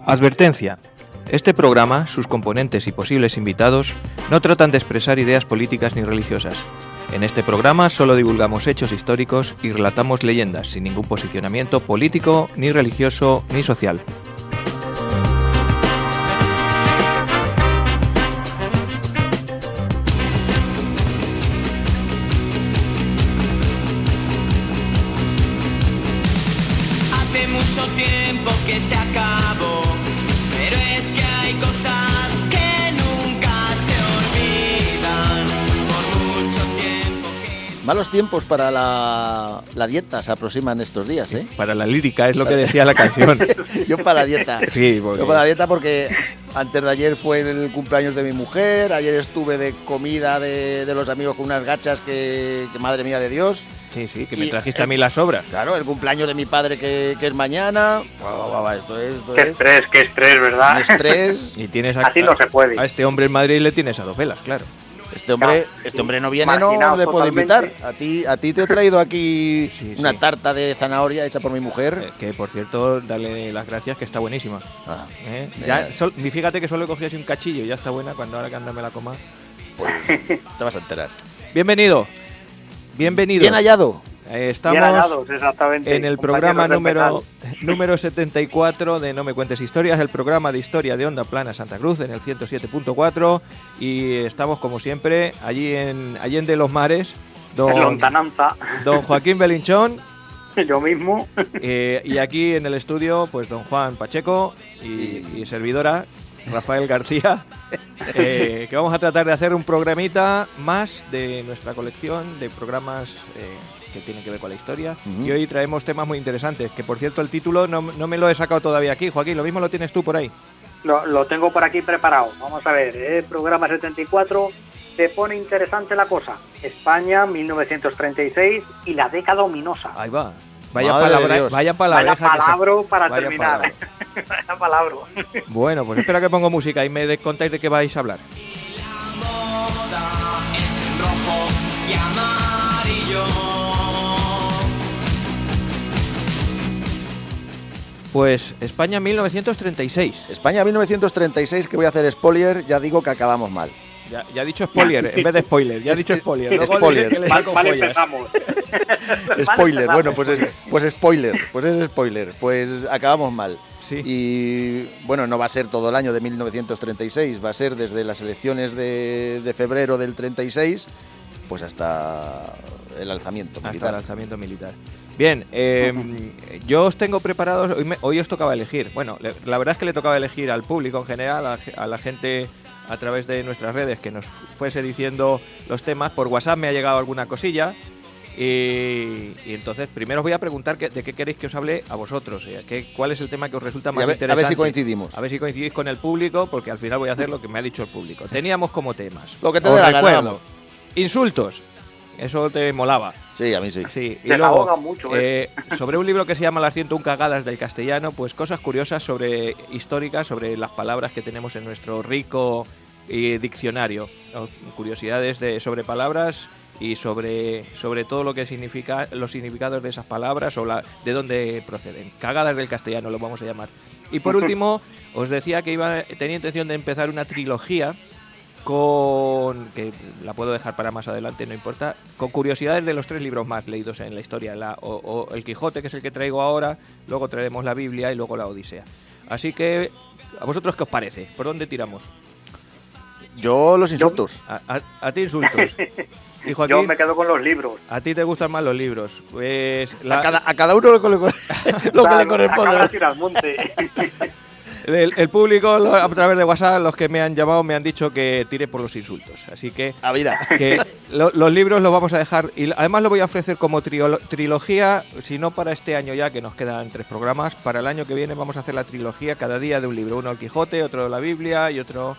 Advertencia. Este programa, sus componentes y posibles invitados no tratan de expresar ideas políticas ni religiosas. En este programa solo divulgamos hechos históricos y relatamos leyendas sin ningún posicionamiento político, ni religioso, ni social. Hace mucho tiempo que se acabó, pero es que hay cosas que nunca se olvidan. Por mucho tiempo que... Malos tiempos para la dieta se aproximan estos días, ¿eh? Para la lírica es lo que decía la canción. Yo para la dieta. Sí, porque... Yo para la dieta porque antes de ayer fue el cumpleaños de mi mujer, ayer estuve de comida de los amigos con unas gachas que madre mía de Dios. Sí, que me trajiste a mí las sobras. Claro, el cumpleaños de mi padre que es mañana. Qué estrés, ¿verdad? Un estrés. Y tienes Así no se puede. A este hombre en Madrid le tienes a dos velas, claro. Este hombre no viene, no marginado le puedo invitar. totalmente. A ti te he traído aquí Sí, una sí. tarta de zanahoria hecha por mi mujer. Que por cierto, dale las gracias que está buenísima. Ah, Ya, fíjate que solo cogí así un cachillo y ya está buena cuando ahora que anda me la coma. te vas a enterar. Bienvenido. Bien hallado. Estamos Bien hallados, exactamente. en el compañeros programa del metal. número 74 de No me cuentes historias, el programa de historia de Onda Plana Santa Cruz en el 107.4 y estamos como siempre allí en Allende los Mares, En lontananza, don Joaquín Belinchón yo mismo. y aquí en el estudio pues don Juan Pacheco y servidora Rafael García, que vamos a tratar de hacer un programita más de nuestra colección de programas que tienen que ver con la historia. Ujú. Y hoy traemos temas muy interesantes, que por cierto el título no me lo he sacado todavía aquí. Joaquín, lo mismo lo tienes tú por ahí. Lo tengo por aquí preparado. Vamos a ver, programa 74. Se pone interesante la cosa. España, 1936 y la década ominosa. Ahí va. Madre de Dios. Vaya Vaya palabra. palabra para vaya terminar. palabra. Vaya palabra. Bueno, pues espera que pongo música y me contáis de qué vais a hablar. La moda es en rojo y amarillo. Pues España 1936. España 1936, que voy a hacer spoiler, ya digo que acabamos mal. Ya he dicho spoiler, en vez de spoiler. Ya he dicho spoiler. Luego Spoiler. dice que le Mal, saco mal pollas. empezamos. Spoiler, Mal bueno, empezamos. pues spoiler, pues acabamos mal. Sí. Y bueno, no va a ser todo el año de 1936, va a ser desde las elecciones de febrero del 36, pues hasta el alzamiento Hasta el militar. lanzamiento militar. Bien, yo os tengo preparados, hoy os tocaba elegir. Bueno, la verdad es que le tocaba elegir al público en general, a la gente a través de nuestras redes que nos fuese diciendo los temas. Por WhatsApp me ha llegado alguna cosilla y entonces primero os voy a preguntar de qué queréis que os hable a vosotros, cuál es el tema que os resulta Y más a ver interesante. si coincidimos. A ver si coincidís con el público, porque al final voy a hacer lo que me ha dicho el público. Teníamos como temas. Lo que te Os dé la gana, recuerdo, vamos. insultos. Eso te molaba. Sí, a mí sí. Sí, y Se luego, ahoga mucho, sobre un libro que se llama Las 101 cagadas del castellano, pues cosas curiosas sobre históricas, sobre las palabras que tenemos en nuestro rico diccionario, ¿no? Curiosidades sobre palabras y sobre todo lo que significa, los significados de esas palabras o de dónde proceden. Cagadas del castellano lo vamos a llamar. Y por último, os decía que tenía intención de empezar una trilogía que la puedo dejar para más adelante, no importa, con curiosidades de los 3 libros más leídos en la historia, o el Quijote, que es el que traigo ahora, luego traeremos la Biblia y luego la Odisea. Así que, ¿a vosotros qué os parece? ¿Por dónde tiramos? Yo los insultos. A ti insultos. Y Yo Joaquín, me quedo con los libros. a ti te gustan más los libros. Pues A cada uno lo que le Claro, corresponde. sacar tiro al monte. el público, a través de WhatsApp, los que me han llamado me han dicho que tire por los insultos. Así que Ah, mira. que los libros los vamos a dejar y además lo voy a ofrecer como trilogía, si no para este año ya, que nos quedan 3 programas. Para el año que viene vamos a hacer la trilogía cada día de un libro, uno el Quijote, otro la Biblia y otro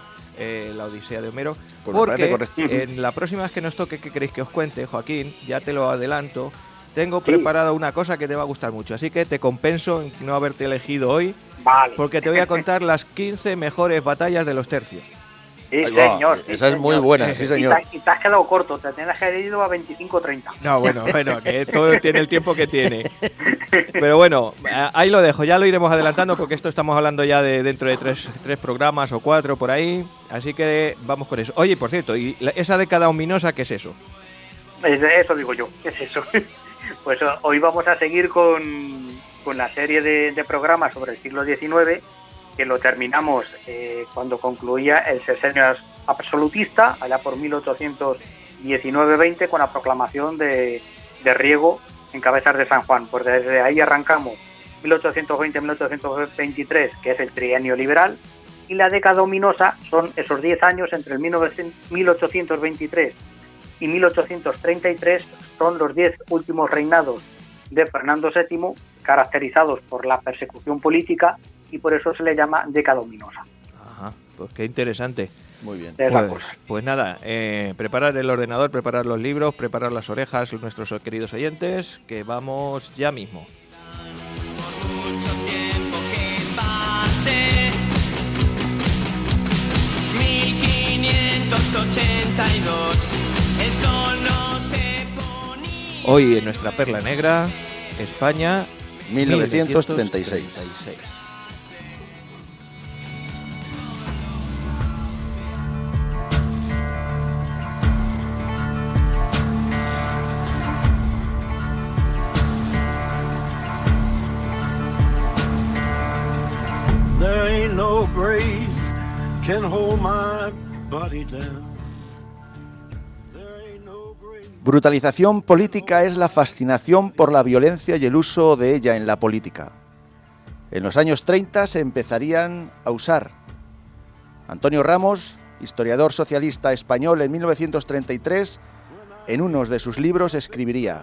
la Odisea de Homero. Pues me parece Porque correcto. en la próxima vez que nos toque, ¿qué queréis que os cuente, Joaquín? Ya te lo adelanto. Tengo preparada una cosa que te va a gustar mucho, así que te compenso en no haberte elegido hoy, Vale. porque te voy a contar las 15 mejores batallas de los tercios. Sí, Ahí va, señor. esa es muy buena, sí, señor. Y te has quedado corto, te tienes que haber ido a 25-30. No, bueno, que todo tiene el tiempo que tiene. Pero bueno, ahí lo dejo, ya lo iremos adelantando porque esto estamos hablando ya de dentro de tres programas o 4 por ahí. Así que vamos con eso. Oye, por cierto, ¿y esa década ominosa qué es eso? Eso digo yo, ¿qué es eso? Pues hoy vamos a seguir con la serie de programas sobre el siglo XIX, que lo terminamos cuando concluía el sexenio absolutista, allá por 1819-20, con la proclamación de Riego en Cabezas de San Juan. Pues desde ahí arrancamos 1820-1823, que es el trienio liberal, y la década ominosa son esos 10 años entre el 1823 y 1833, son los 10 últimos reinados de Fernando VII, caracterizados por la persecución política, y por eso se le llama década ominosa. Ajá, pues qué interesante. Muy bien. Pues nada, preparar el ordenador, preparar los libros, preparar las orejas, nuestros queridos oyentes, que vamos ya mismo. Mucho tiempo que pasé, 1582, el sol no se ponía. Hoy en nuestra perla negra, España, 1936. There ain't no grave can hold my body down. There ain't no grave. Brutalización política es la fascinación por la violencia y el uso de ella en la política. En los años 30 se empezarían a usar. Antonio Ramos, historiador socialista español, en 1933, en uno de sus libros escribiría: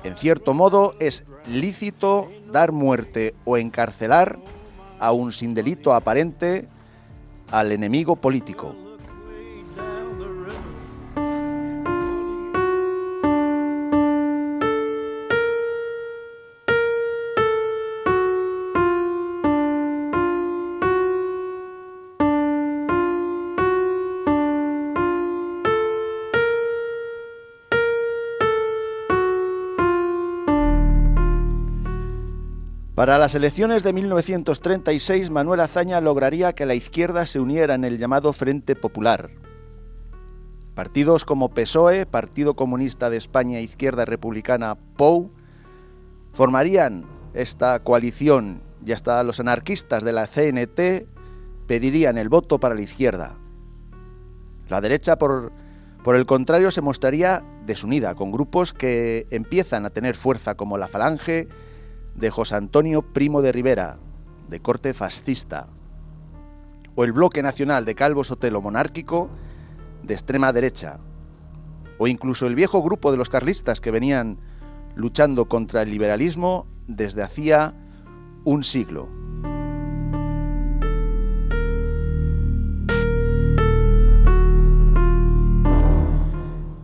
en cierto modo es lícito dar muerte o encarcelar, aun sin delito aparente, al enemigo político. Para las elecciones de 1936, Manuel Azaña lograría que la izquierda se uniera en el llamado Frente Popular. Partidos como PSOE, Partido Comunista de España, Izquierda Republicana, POU, formarían esta coalición y hasta los anarquistas de la CNT pedirían el voto para la izquierda. La derecha, por el contrario, se mostraría desunida, con grupos que empiezan a tener fuerza como la Falange de José Antonio Primo de Rivera, de corte fascista, o el Bloque Nacional de Calvo Sotelo monárquico, de extrema derecha, o incluso el viejo grupo de los carlistas que venían luchando contra el liberalismo desde hacía un siglo.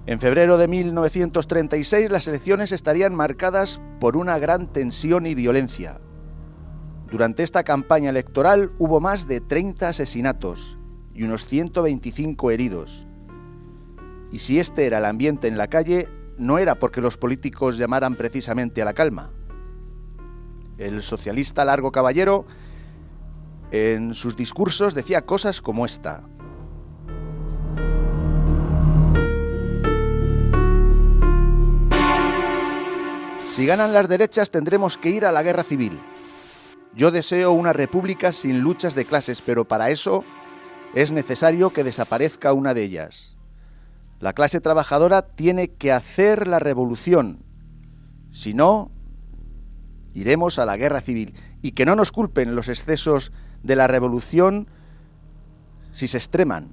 En febrero de 1936 las elecciones estarían marcadas por una gran tensión y violencia. Durante esta campaña electoral hubo más de 30 asesinatos y unos 125 heridos. Y si este era el ambiente en la calle, no era porque los políticos llamaran precisamente a la calma. El socialista Largo Caballero, en sus discursos, decía cosas como esta: si ganan las derechas tendremos que ir a la guerra civil. Yo deseo una república sin luchas de clases, pero para eso es necesario que desaparezca una de ellas. La clase trabajadora tiene que hacer la revolución. Si no, iremos a la guerra civil. Y que no nos culpen los excesos de la revolución si se extreman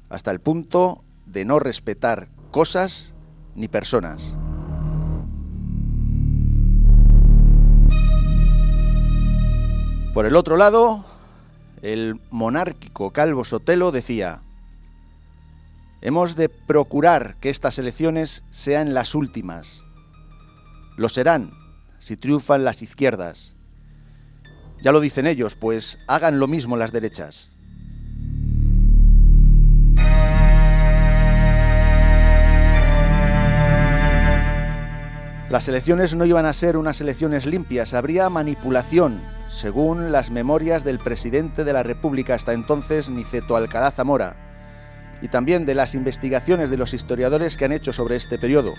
hasta el punto de no respetar cosas ni personas. Por el otro lado, el monárquico Calvo Sotelo decía: hemos de procurar que estas elecciones sean las últimas. Lo serán si triunfan las izquierdas. Ya lo dicen ellos, pues hagan lo mismo las derechas. Las elecciones no iban a ser unas elecciones limpias, habría manipulación, según las memorias del presidente de la República hasta entonces, Niceto Alcalá Zamora, y también de las investigaciones de los historiadores que han hecho sobre este periodo.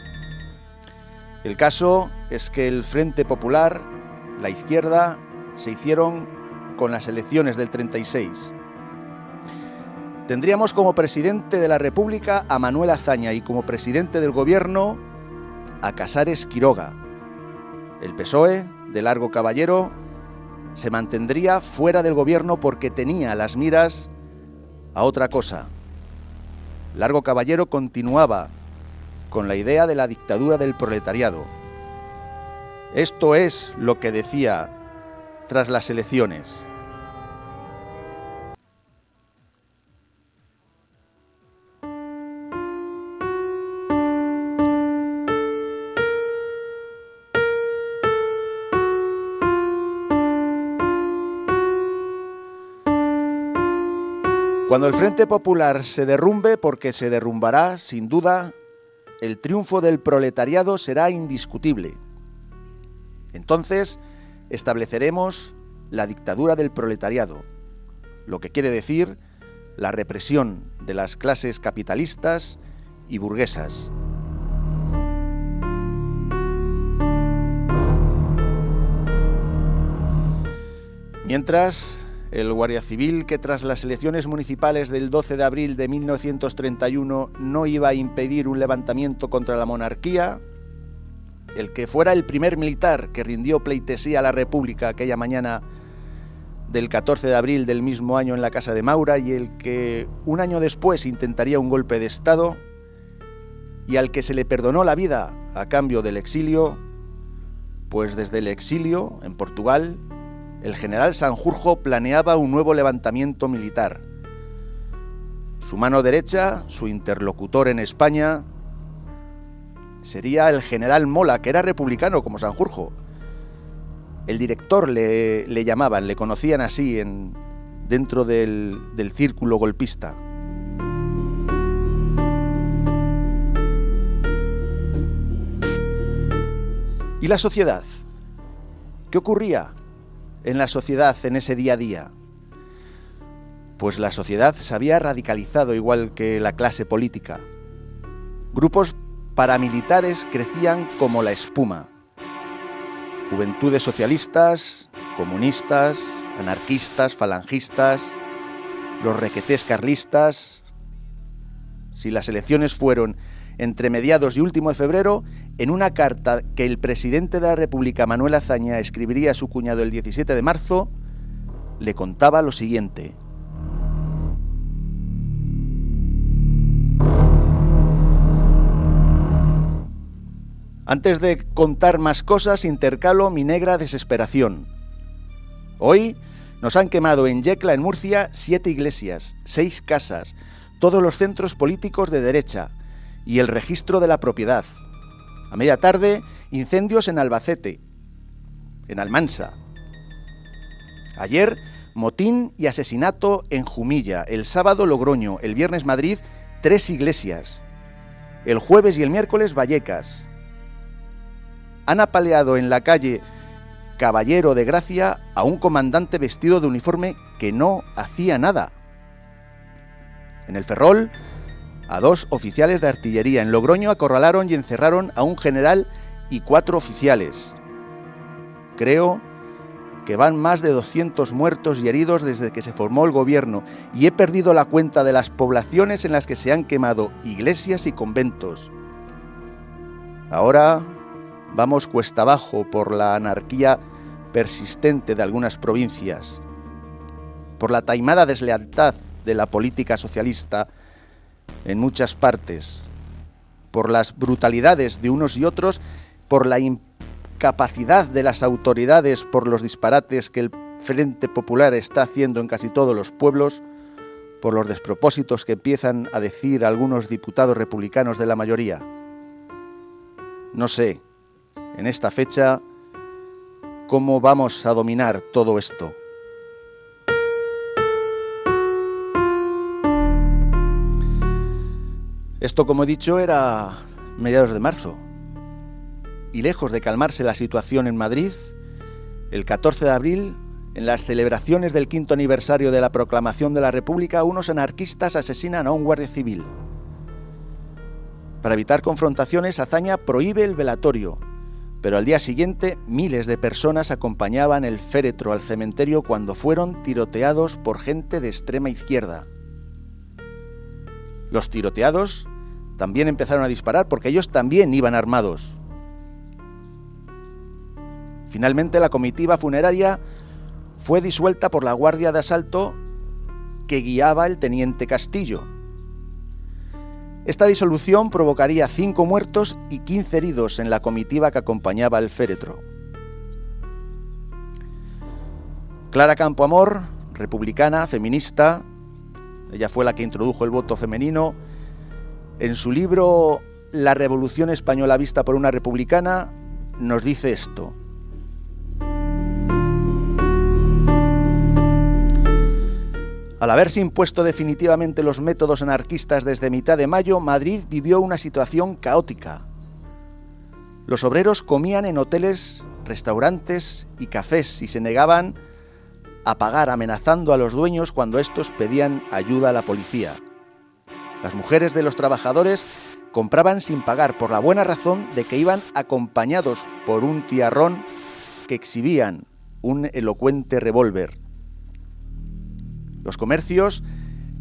El caso es que el Frente Popular, la izquierda, se hicieron con las elecciones del 36. Tendríamos como presidente de la República a Manuel Azaña y como presidente del gobierno a Casares Quiroga. El PSOE, de Largo Caballero, se mantendría fuera del gobierno porque tenía las miras a otra cosa. Largo Caballero continuaba con la idea de la dictadura del proletariado. Esto es lo que decía tras las elecciones. Cuando el Frente Popular se derrumbe, porque se derrumbará, sin duda, el triunfo del proletariado será indiscutible. Entonces, estableceremos la dictadura del proletariado, lo que quiere decir la represión de las clases capitalistas y burguesas. Mientras, el Guardia Civil, que tras las elecciones municipales del 12 de abril de 1931 no iba a impedir un levantamiento contra la monarquía, el que fuera el primer militar que rindió pleitesía a la República aquella mañana del 14 de abril del mismo año en la Casa de Maura, y el que un año después intentaría un golpe de Estado, y al que se le perdonó la vida a cambio del exilio, pues desde el exilio en Portugal, el general Sanjurjo planeaba un nuevo levantamiento militar. Su mano derecha, su interlocutor en España, sería el general Mola, que era republicano como Sanjurjo. El director le llamaban, le conocían así dentro del círculo golpista. ¿Y la sociedad? ¿Qué ocurría en la sociedad en ese día a día? Pues la sociedad se había radicalizado igual que la clase política. Grupos paramilitares crecían como la espuma. Juventudes socialistas, comunistas, anarquistas, falangistas, los requetés carlistas. Si las elecciones fueron entre mediados y último de febrero, en una carta que el presidente de la República, Manuel Azaña, escribiría a su cuñado el 17 de marzo, le contaba lo siguiente. Antes de contar más cosas, intercalo mi negra desesperación. Hoy nos han quemado en Yecla, en Murcia, 7 iglesias, 6 casas, todos los centros políticos de derecha y el registro de la propiedad. A media tarde, incendios en Albacete, en Almansa. Ayer, motín y asesinato en Jumilla. El sábado, Logroño. El viernes, Madrid, 3 iglesias. El jueves y el miércoles, Vallecas. Han apaleado en la calle Caballero de Gracia a un comandante vestido de uniforme que no hacía nada. En el Ferrol, a 2 oficiales de artillería. En Logroño acorralaron y encerraron a un general y 4 oficiales. Creo que van más de 200 muertos y heridos desde que se formó el gobierno, y he perdido la cuenta de las poblaciones en las que se han quemado iglesias y conventos. Ahora vamos cuesta abajo por la anarquía persistente de algunas provincias, por la taimada deslealtad de la política socialista en muchas partes, por las brutalidades de unos y otros, por la incapacidad de las autoridades, por los disparates que el Frente Popular está haciendo en casi todos los pueblos, por los despropósitos que empiezan a decir algunos diputados republicanos de la mayoría. No sé, en esta fecha, cómo vamos a dominar todo esto. Esto, como he dicho, era mediados de marzo. y lejos de calmarse la situación en Madrid, el 14 de abril, en las celebraciones del 5º aniversario de la proclamación de la República, unos anarquistas asesinan a un guardia civil. Para evitar confrontaciones, Azaña prohíbe el velatorio, pero al día siguiente miles de personas acompañaban el féretro al cementerio cuando fueron tiroteados por gente de extrema izquierda. Los tiroteados también empezaron a disparar porque ellos también iban armados. Finalmente, la comitiva funeraria fue disuelta por la guardia de asalto que guiaba el teniente Castillo. Esta disolución provocaría 5 muertos y 15 heridos en la comitiva que acompañaba el féretro. Clara Campoamor, republicana, feminista, ella fue la que introdujo el voto femenino. En su libro La Revolución Española vista por una republicana, nos dice esto. Al haberse impuesto definitivamente los métodos anarquistas desde mitad de mayo, Madrid vivió una situación caótica. Los obreros comían en hoteles, restaurantes y cafés y se negaban a pagar, amenazando a los dueños cuando estos pedían ayuda a la policía. Las mujeres de los trabajadores compraban sin pagar por la buena razón de que iban acompañados por un tiarrón que exhibían un elocuente revólver. Los comercios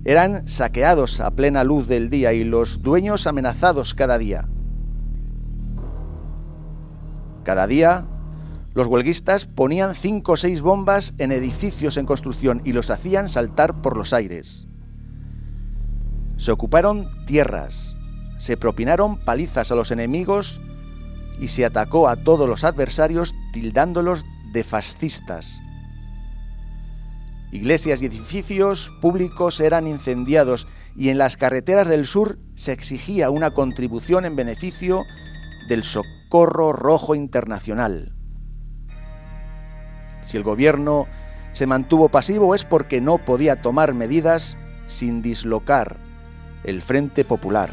eran saqueados a plena luz del día y los dueños amenazados cada día. Cada día, los huelguistas ponían 5 o 6 bombas en edificios en construcción y los hacían saltar por los aires. Se ocuparon tierras, se propinaron palizas a los enemigos y se atacó a todos los adversarios tildándolos de fascistas. Iglesias y edificios públicos eran incendiados y en las carreteras del sur se exigía una contribución en beneficio del Socorro Rojo Internacional. Si el gobierno se mantuvo pasivo es porque no podía tomar medidas sin dislocar el Frente Popular.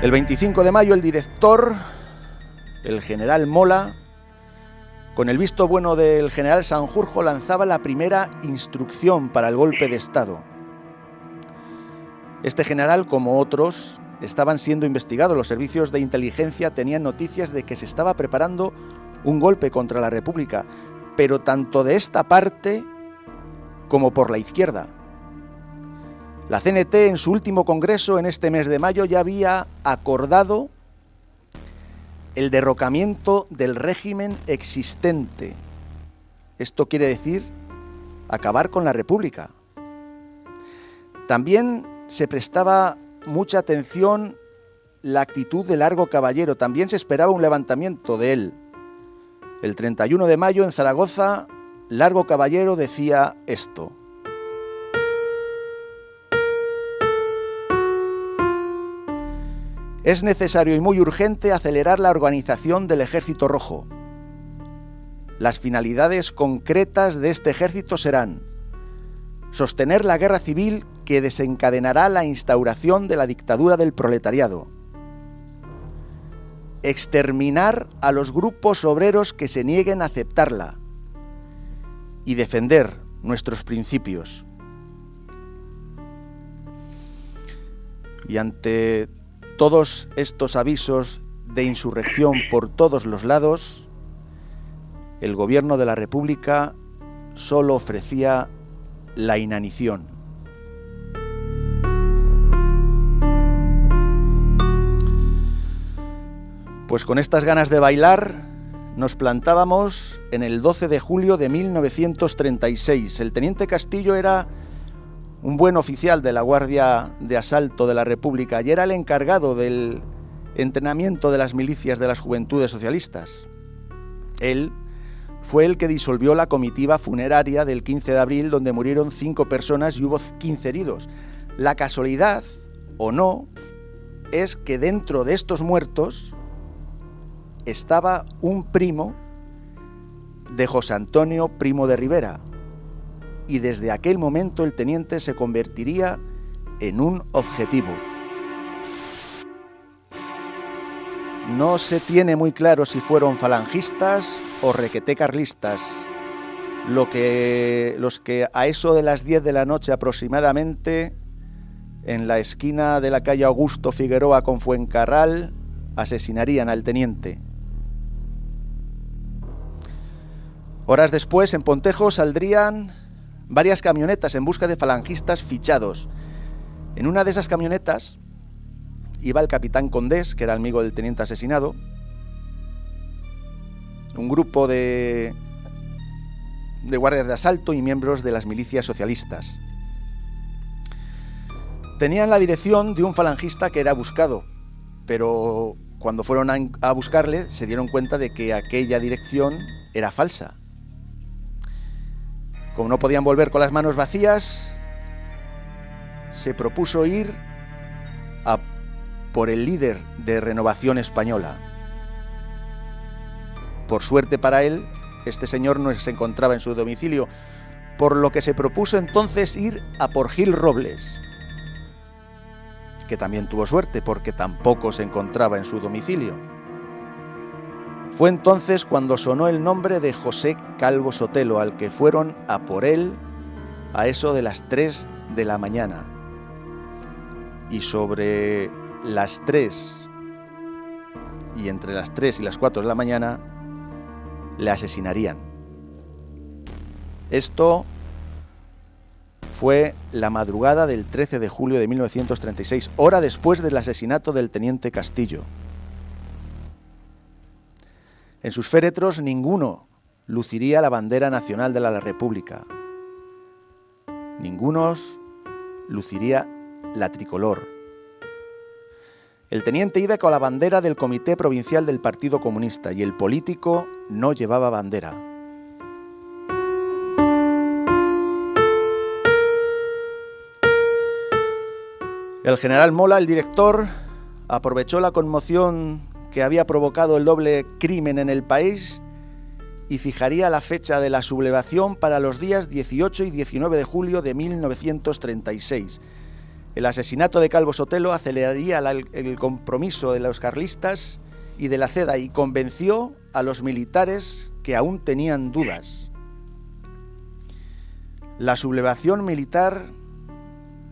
El 25 de mayo el director, el general Mola, con el visto bueno del general Sanjurjo, lanzaba la primera instrucción para el golpe de Estado. Este general, como otros, estaban siendo investigados. Los servicios de inteligencia tenían noticias de que se estaba preparando un golpe contra la República, pero tanto de esta parte como por la izquierda. La CNT en su último congreso en este mes de mayo ya había acordado el derrocamiento del régimen existente. Esto quiere decir acabar con la República. También se prestaba mucha atención la actitud de Largo Caballero. También se esperaba un levantamiento de él. El 31 de mayo en Zaragoza, Largo Caballero decía esto. Es necesario y muy urgente acelerar la organización del Ejército Rojo. Las finalidades concretas de este ejército serán sostener la guerra civil que desencadenará la instauración de la dictadura del proletariado, exterminar a los grupos obreros que se nieguen a aceptarla y defender nuestros principios. Y ante todos estos avisos de insurrección por todos los lados, el gobierno de la República solo ofrecía la inanición. Pues con estas ganas de bailar nos plantábamos en el 12 de julio de 1936. El teniente Castillo era un buen oficial de la Guardia de Asalto de la República y era el encargado del entrenamiento de las milicias de las Juventudes Socialistas. Él fue el que disolvió la comitiva funeraria del 15 de abril, donde murieron 5 personas y hubo 15 heridos. La casualidad, o no, es que dentro de estos muertos estaba un primo de José Antonio Primo de Rivera, y desde aquel momento el teniente se convertiría en un objetivo. No se tiene muy claro si fueron falangistas o requeté carlistas, los que a eso de las 10 de la noche aproximadamente, en la esquina de la calle Augusto Figueroa con Fuencarral, asesinarían al teniente. Horas después, en Pontejo, saldrían varias camionetas en busca de falangistas fichados. En una de esas camionetas iba el capitán Condés, que era amigo del teniente asesinado, un grupo de guardias de asalto y miembros de las milicias socialistas. Tenían la dirección de un falangista que era buscado, pero cuando fueron a buscarle se dieron cuenta de que aquella dirección era falsa. Como no podían volver con las manos vacías, se propuso ir a por el líder de Renovación Española. Por suerte para él, este señor no se encontraba en su domicilio, por lo que se propuso entonces ir a por Gil Robles, que también tuvo suerte porque tampoco se encontraba en su domicilio. Fue entonces cuando sonó el nombre de José Calvo Sotelo, al que fueron a por él a eso de las 3 de la mañana. Y sobre las 3 y entre las 3 y las 4 de la mañana le asesinarían. Esto fue la madrugada del 13 de julio de 1936, hora después del asesinato del teniente Castillo. En sus féretros ninguno luciría la bandera nacional de la República. Ninguno luciría la tricolor. El teniente iba con la bandera del Comité Provincial del Partido Comunista y el político no llevaba bandera. El general Mola, el director, aprovechó la conmoción que había provocado el doble crimen en el país y fijaría la fecha de la sublevación para los días 18 y 19 de julio de 1936. El asesinato de Calvo Sotelo aceleraría el compromiso de los carlistas y de la CEDA y convenció a los militares que aún tenían dudas. La sublevación militar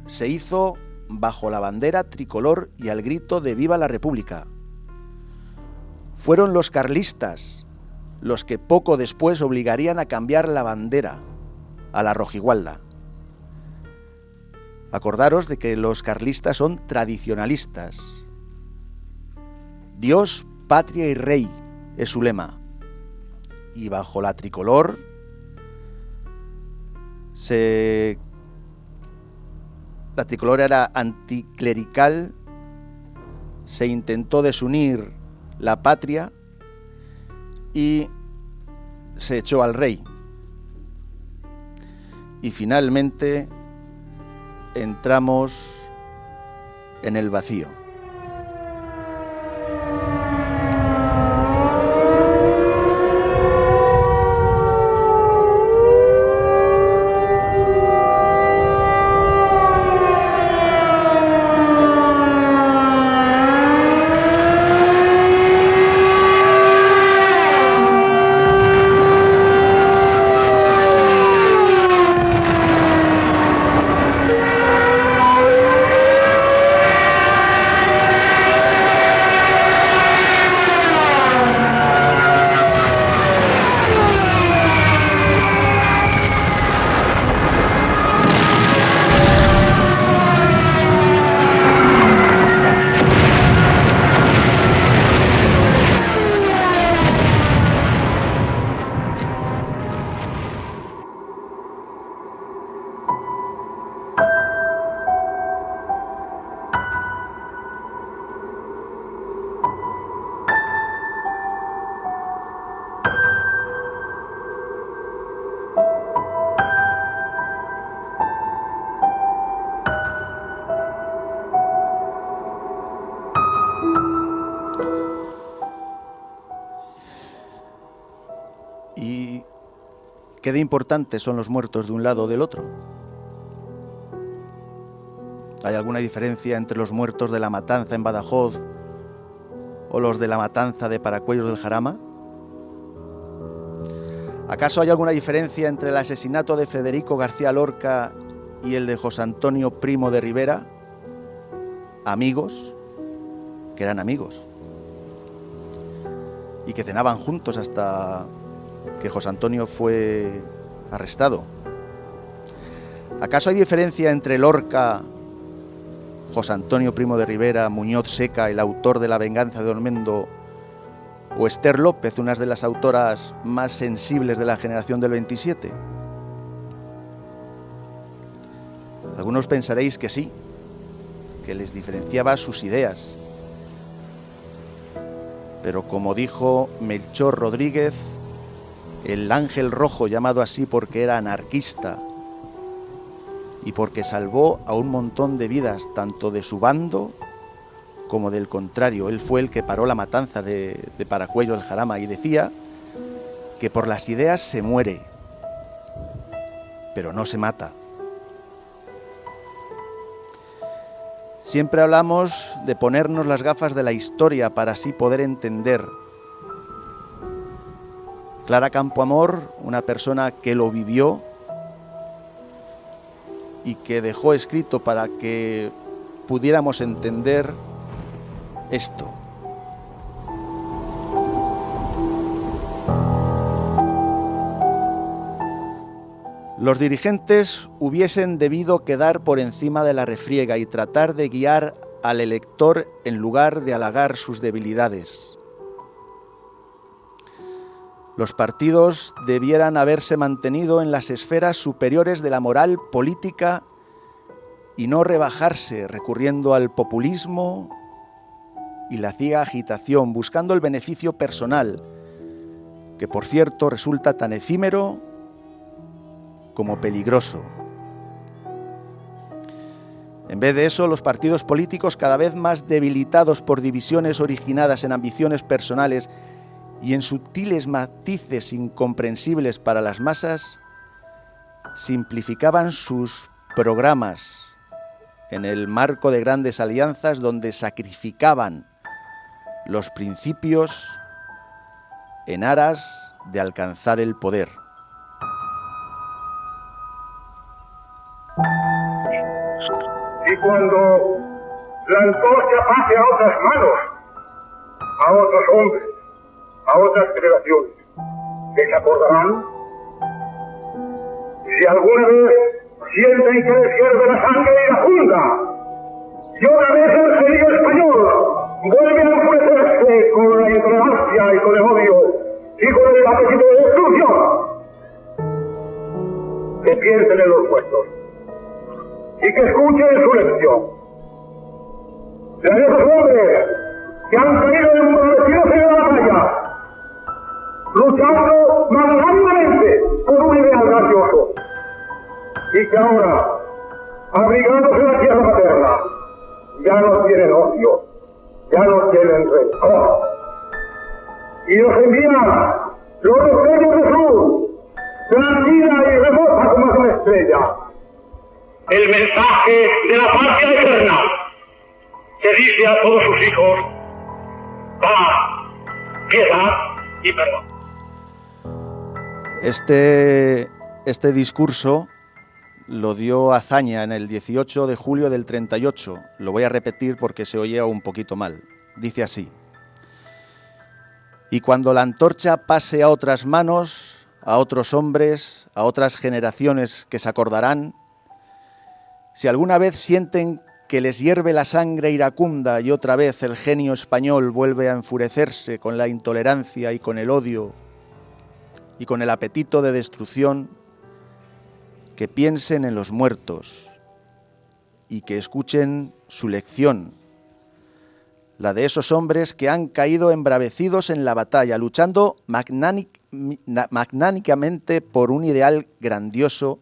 se hizo bajo la bandera tricolor y al grito de ¡Viva la República! Fueron los carlistas los que poco después obligarían a cambiar la bandera a la rojigualda. Acordaros de que los carlistas son tradicionalistas. Dios, patria y rey es su lema. Y bajo la tricolor la tricolor era anticlerical, se intentó desunir la patria y se echó al rey. Y finalmente entramos en el vacío. ¿Qué de importantes son los muertos de un lado o del otro? ¿Hay alguna diferencia entre los muertos de la matanza en Badajoz o los de la matanza de Paracuellos del Jarama? ¿Acaso hay alguna diferencia entre el asesinato de Federico García Lorca y el de José Antonio Primo de Rivera? Amigos, que eran amigos y que cenaban juntos hasta que José Antonio fue arrestado. ¿Acaso hay diferencia entre Lorca, José Antonio Primo de Rivera, Muñoz Seca, el autor de La venganza de Don Mendo, o Esther López, una de las autoras más sensibles de la generación del 27? Algunos pensaréis que sí, que les diferenciaba sus ideas. Pero como dijo Melchor Rodríguez, el ángel rojo, llamado así porque era anarquista y porque salvó a un montón de vidas, tanto de su bando como del contrario. Él fue el que paró la matanza de Paracuello del Jarama y decía que por las ideas se muere, pero no se mata. Siempre hablamos de ponernos las gafas de la historia para así poder entender. Clara Campoamor, una persona que lo vivió y que dejó escrito para que pudiéramos entender esto. Los dirigentes hubiesen debido quedar por encima de la refriega y tratar de guiar al elector en lugar de halagar sus debilidades. Los partidos debieran haberse mantenido en las esferas superiores de la moral política y no rebajarse recurriendo al populismo y la ciega agitación, buscando el beneficio personal, que por cierto resulta tan efímero como peligroso. En vez de eso, los partidos políticos, cada vez más debilitados por divisiones originadas en ambiciones personales y en sutiles matices incomprensibles para las masas, simplificaban sus programas en el marco de grandes alianzas donde sacrificaban los principios en aras de alcanzar el poder. Y cuando la antorcha pase a otras manos, a otros hombres, a otras generaciones, que se acordarán, si alguna vez sienten que les hierve la sangre iracunda, y otra vez el genio español vuelve a enfurecerse con la intolerancia y con el odio y con el apetito de destrucción, que piensen en los muertos y que escuchen su lección. La de esos hombres que han caído embrutecidos en la batalla, luchando magnánimamente por un ideal grandioso, y que ahora, abrigándose en la tierra materna, ya no tienen odio, ya no tienen rencor, y nos envían los destellos de luz, tranquila y remota como una estrella, el mensaje de la patria eterna, que dice a todos sus hijos: paz, piedad y perdón. Este discurso lo dio Azaña en el 18 de julio del 38. Lo voy a repetir porque se oye un poquito mal. Dice así: y cuando la antorcha pase a otras manos, a otros hombres, a otras generaciones que se acordarán, si alguna vez sienten que les hierve la sangre iracunda y otra vez el genio español vuelve a enfurecerse con la intolerancia y con el odio y con el apetito de destrucción, que piensen en los muertos y que escuchen su lección, la de esos hombres que han caído embravecidos en la batalla, luchando magnánicamente por un ideal grandioso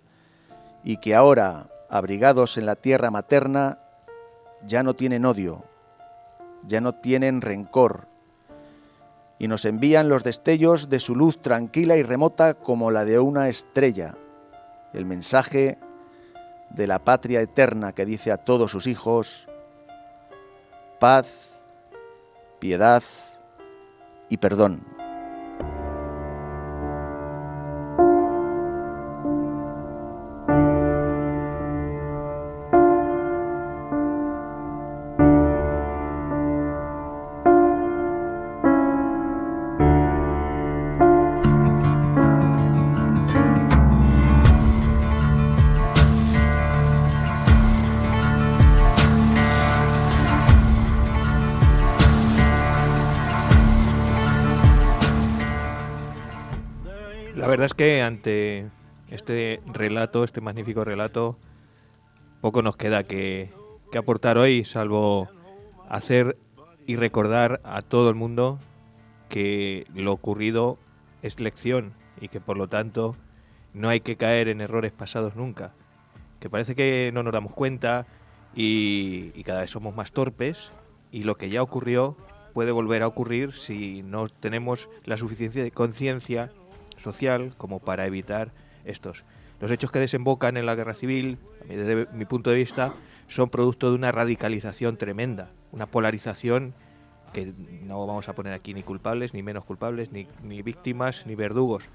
y que ahora, abrigados en la tierra materna, ya no tienen odio, ya no tienen rencor, y nos envían los destellos de su luz tranquila y remota como la de una estrella, el mensaje de la patria eterna que dice a todos sus hijos: paz, piedad y perdón. La verdad es que ante este relato, este magnífico relato, poco nos queda que aportar hoy, salvo hacer y recordar a todo el mundo que lo ocurrido es lección y que por lo tanto no hay que caer en errores pasados nunca. Que parece que no nos damos cuenta y cada vez somos más torpes, y lo que ya ocurrió puede volver a ocurrir si no tenemos la suficiencia de conciencia social como para evitar estos. Los hechos que desembocan en la guerra civil, desde mi punto de vista, son producto de una radicalización tremenda, una polarización que no vamos a poner aquí ni culpables, ni menos culpables, ni víctimas, ni verdugos,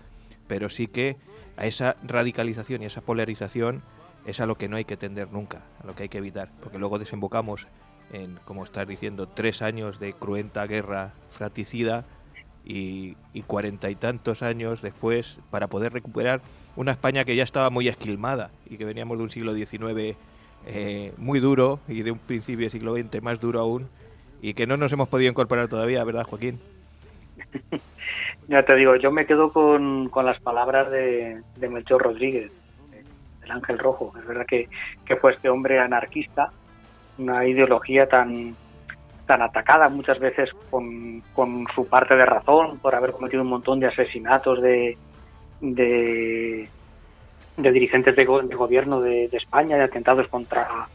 pero sí que a esa radicalización y esa polarización es a lo que no hay que tender nunca, a lo que hay que evitar, porque luego desembocamos en, como estás diciendo, 3 años de cruenta guerra fratricida y 40 y tantos años después para poder recuperar una España que ya estaba muy esquilmada y que veníamos de un siglo XIX muy duro y de un principio del siglo XX más duro aún, y que no nos hemos podido incorporar todavía, ¿verdad, Joaquín? Ya te digo, yo me quedo con las palabras de Melchor Rodríguez, del Ángel Rojo. Es verdad que fue este hombre anarquista, una ideología tan atacada muchas veces con su parte de razón por haber cometido un montón de asesinatos de dirigentes de gobierno de España, de atentados contra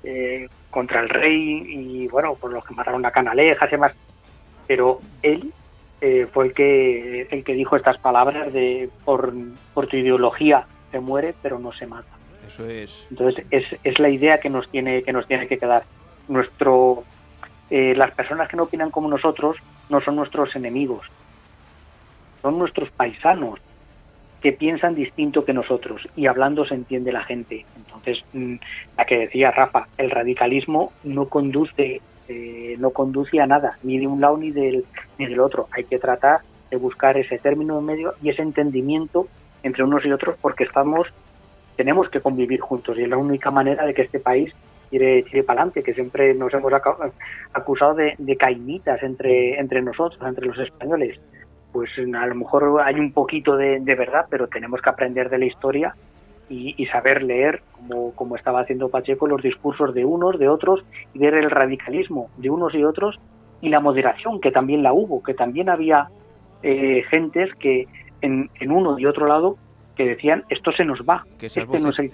el rey, y bueno, por los que mataron a Canalejas y demás. Pero él fue el que dijo estas palabras de por tu ideología se muere pero no se mata. Eso es. Entonces es la idea que nos tiene que quedar. Las personas que no opinan como nosotros no son nuestros enemigos, son nuestros paisanos que piensan distinto que nosotros, y hablando se entiende la gente. Entonces, la que decía Rafa, el radicalismo no conduce a nada, ni de un lado ni del otro. Hay que tratar de buscar ese término medio y ese entendimiento entre unos y otros, porque tenemos que convivir juntos, y es la única manera de que este país tire para adelante, que siempre nos hemos acusado de cainitas entre nosotros, entre los españoles. Pues a lo mejor hay un poquito de verdad, pero tenemos que aprender de la historia y saber leer, como estaba haciendo Pacheco, los discursos de unos, de otros, y ver el radicalismo de unos y otros, y la moderación, que también la hubo, que también había gentes que en uno y otro lado que decían, esto se nos va, este no es el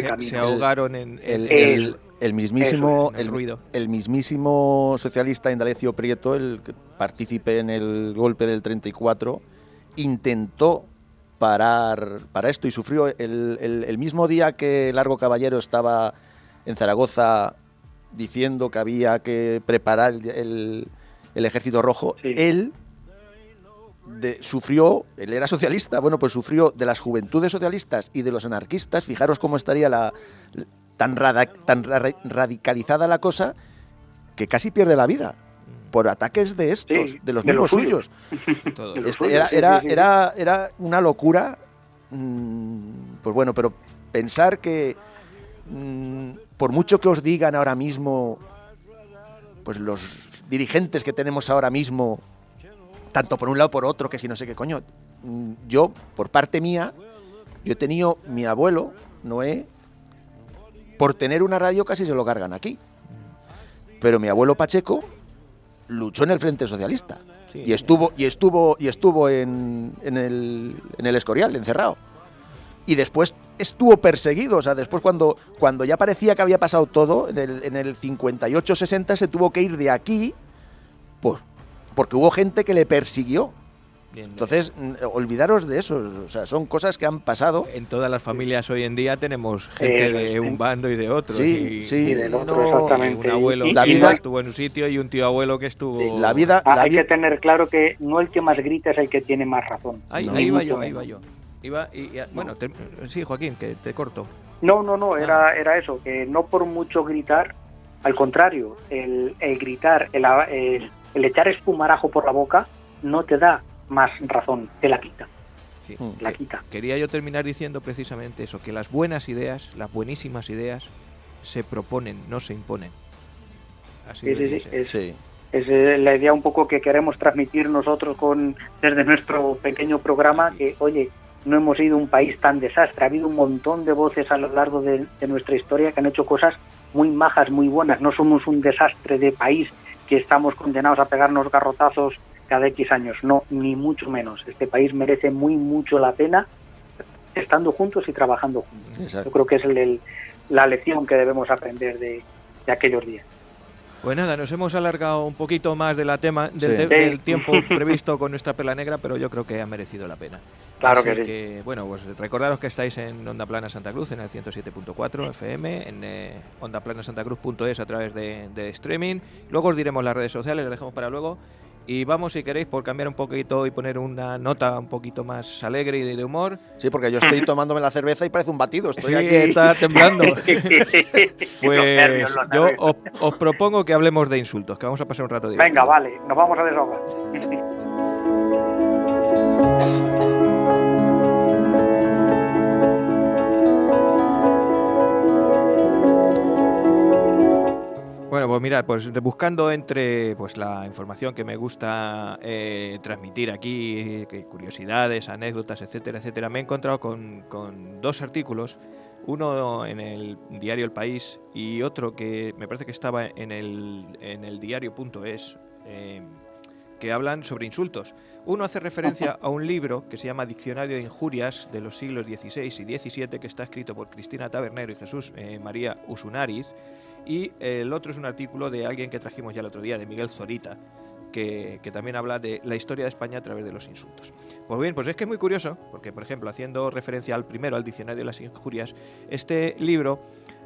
camino. Se ahogaron en el mismísimo el ruido. El mismísimo socialista Indalecio Prieto, el que partícipe en el golpe del 34, intentó parar esto, y sufrió el mismo día que Largo Caballero estaba en Zaragoza diciendo que había que preparar el Ejército Rojo. Sí. Él era socialista, bueno, pues sufrió de las juventudes socialistas y de los anarquistas. Fijaros cómo estaría tan radicalizada la cosa, que casi pierde la vida por ataques de estos, sí, de los mismos suyos. Era una locura. Pues bueno, pero pensar que por mucho que os digan ahora mismo, pues los dirigentes que tenemos ahora mismo, tanto por un lado por otro, que si no sé qué coño, yo, por parte mía, yo he tenido mi abuelo, Noé, por tener una radio casi se lo cargan aquí. Pero mi abuelo Pacheco luchó en el Frente Socialista, sí, y estuvo en el Escorial, encerrado. Y después estuvo perseguido, o sea, después cuando ya parecía que había pasado todo, en el 58-60 se tuvo que ir de aquí, pues porque hubo gente que le persiguió. Entonces, olvidaros de eso. O sea, son cosas que han pasado. En todas las familias hoy en día tenemos gente de un bando y de otro. Sí, y del otro, exactamente. Un abuelo La que vida estuvo en un sitio y un tío abuelo que estuvo... La vida... Hay que tener claro que no el que más grita es el que tiene más razón. Ahí va yo. Bueno, sí, Joaquín, que te corto. No, era eso, que no por mucho gritar, al contrario, el gritar, el echar espumarajo por la boca no te da más razón, te la quita. Sí. La quita. Quería yo terminar diciendo precisamente eso, que las buenas ideas, las buenísimas ideas, se proponen, no se imponen. Así debería ser. Sí. Es la idea un poco que queremos transmitir nosotros desde nuestro pequeño programa, que, oye, no hemos sido un país tan desastre. Ha habido un montón de voces a lo largo de nuestra historia que han hecho cosas muy majas, muy buenas. No somos un desastre de país que estamos condenados a pegarnos garrotazos cada X años. No, ni mucho menos. Este país merece mucho la pena estando juntos y trabajando juntos. Exacto. Yo creo que es la lección que debemos aprender de aquellos días. Pues nada, nos hemos alargado un poquito más del Sí. del tiempo previsto con nuestra perla negra, pero yo creo que ha merecido la pena. Claro Así que sí. Bueno, pues recordaros que estáis en Onda Plana Santa Cruz, en el 107.4 FM, en ondaplanaSantaCruz.es a través de streaming. Luego os diremos las redes sociales, las dejamos para luego. Y vamos, si queréis, por cambiar un poquito y poner una nota un poquito más alegre y de humor. Sí, porque yo estoy tomándome la cerveza y parece un batido. Estoy Sí, aquí. está temblando. Los Pues nervios. yo os propongo que hablemos de insultos, que vamos a pasar un rato divertido. Venga, vale, nos vamos a desahogar. Bueno, pues mirad, pues buscando entre pues la información que me gusta transmitir aquí, curiosidades, anécdotas, etcétera, etcétera, me he encontrado con dos artículos, uno en el diario El País y otro que me parece que estaba en el diario.es, que hablan sobre insultos. Uno hace referencia a un libro que se llama Diccionario de Injurias de los siglos XVI y XVII, que está escrito por Cristina Tabernero y Jesús María Usunariz. Y el otro es un artículo de alguien que trajimos ya el otro día, de Miguel Zorita, que también habla de la historia de España a través de los insultos. Pues bien, pues es que es muy curioso, porque por ejemplo, haciendo referencia al primero, al Diccionario de las Injurias, este libro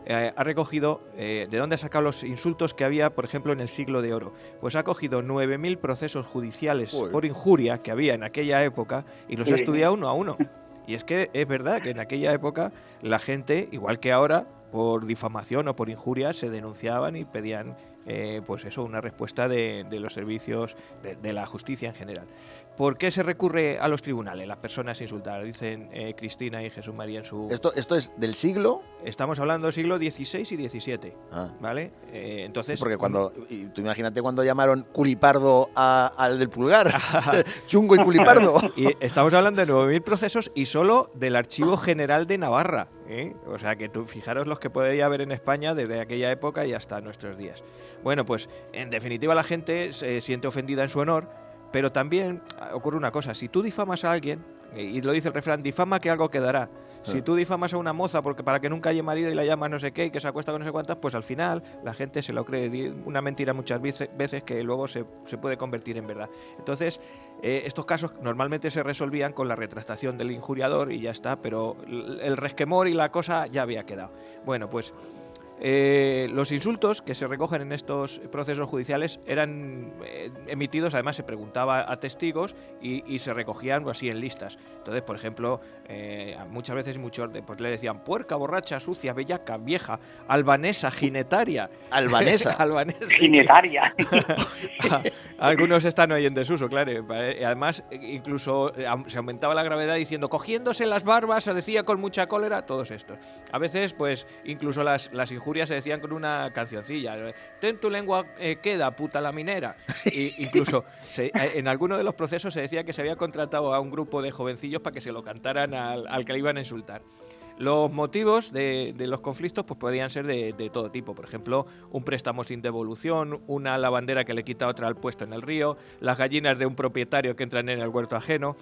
ha recogido de dónde ha sacado los insultos que había, por ejemplo, en el Siglo de Oro. Pues ha cogido 9.000 procesos judiciales por injuria que había en aquella época y los ha estudiado uno a uno. Y es que es verdad que en aquella época la gente, igual que ahora, por difamación o por injuria se denunciaban y pedían pues eso, una respuesta de los servicios de la justicia en general. ¿Por qué se recurre a los tribunales? Las personas insultadas, dicen Cristina y Jesús María en su... ¿Esto es del siglo? Estamos hablando del siglo XVI y XVII, ¿vale? Entonces... Sí, porque tú imagínate cuando llamaron culipardo al del pulgar, chungo y culipardo. Y estamos hablando de 9.000 procesos y solo del Archivo General de Navarra, ¿eh? O sea que tú fijaros los que podría haber en España desde aquella época y hasta nuestros días. Bueno, pues en definitiva la gente se siente ofendida en su honor, pero también ocurre una cosa: si tú difamas a alguien, y lo dice el refrán, difama que algo quedará. Si tú difamas a una moza porque para que nunca haya marido y la llamas no sé qué y que se acuesta con no sé cuántas, pues al final la gente se lo cree. Una mentira muchas veces que luego se puede convertir en verdad. Entonces, estos casos normalmente se resolvían con la retractación del injuriador y ya está, pero el resquemor y la cosa ya había quedado. Bueno, pues... los insultos que se recogen en estos procesos judiciales eran emitidos, además se preguntaba a testigos y se recogían así en listas. Entonces, por ejemplo, muchas veces pues le decían puerca, borracha, sucia, bellaca, vieja, albanesa, jinetaria. ¿Albanesa? Jinetaria. Algunos están hoy en desuso, claro. Además, incluso se aumentaba la gravedad diciendo cogiéndose las barbas, se decía con mucha cólera, todos estos. A veces, pues, incluso las injurias se decían con una cancioncilla. Ten tu lengua queda, puta la minera. Y incluso en alguno de los procesos se decía que se había contratado a un grupo de jovencillos para que se lo cantaran al que le iban a insultar. Los motivos de los conflictos pues podían ser de todo tipo. Por ejemplo, un préstamo sin devolución, una lavandera que le quita otra al puesto en el río, las gallinas de un propietario que entran en el huerto ajeno.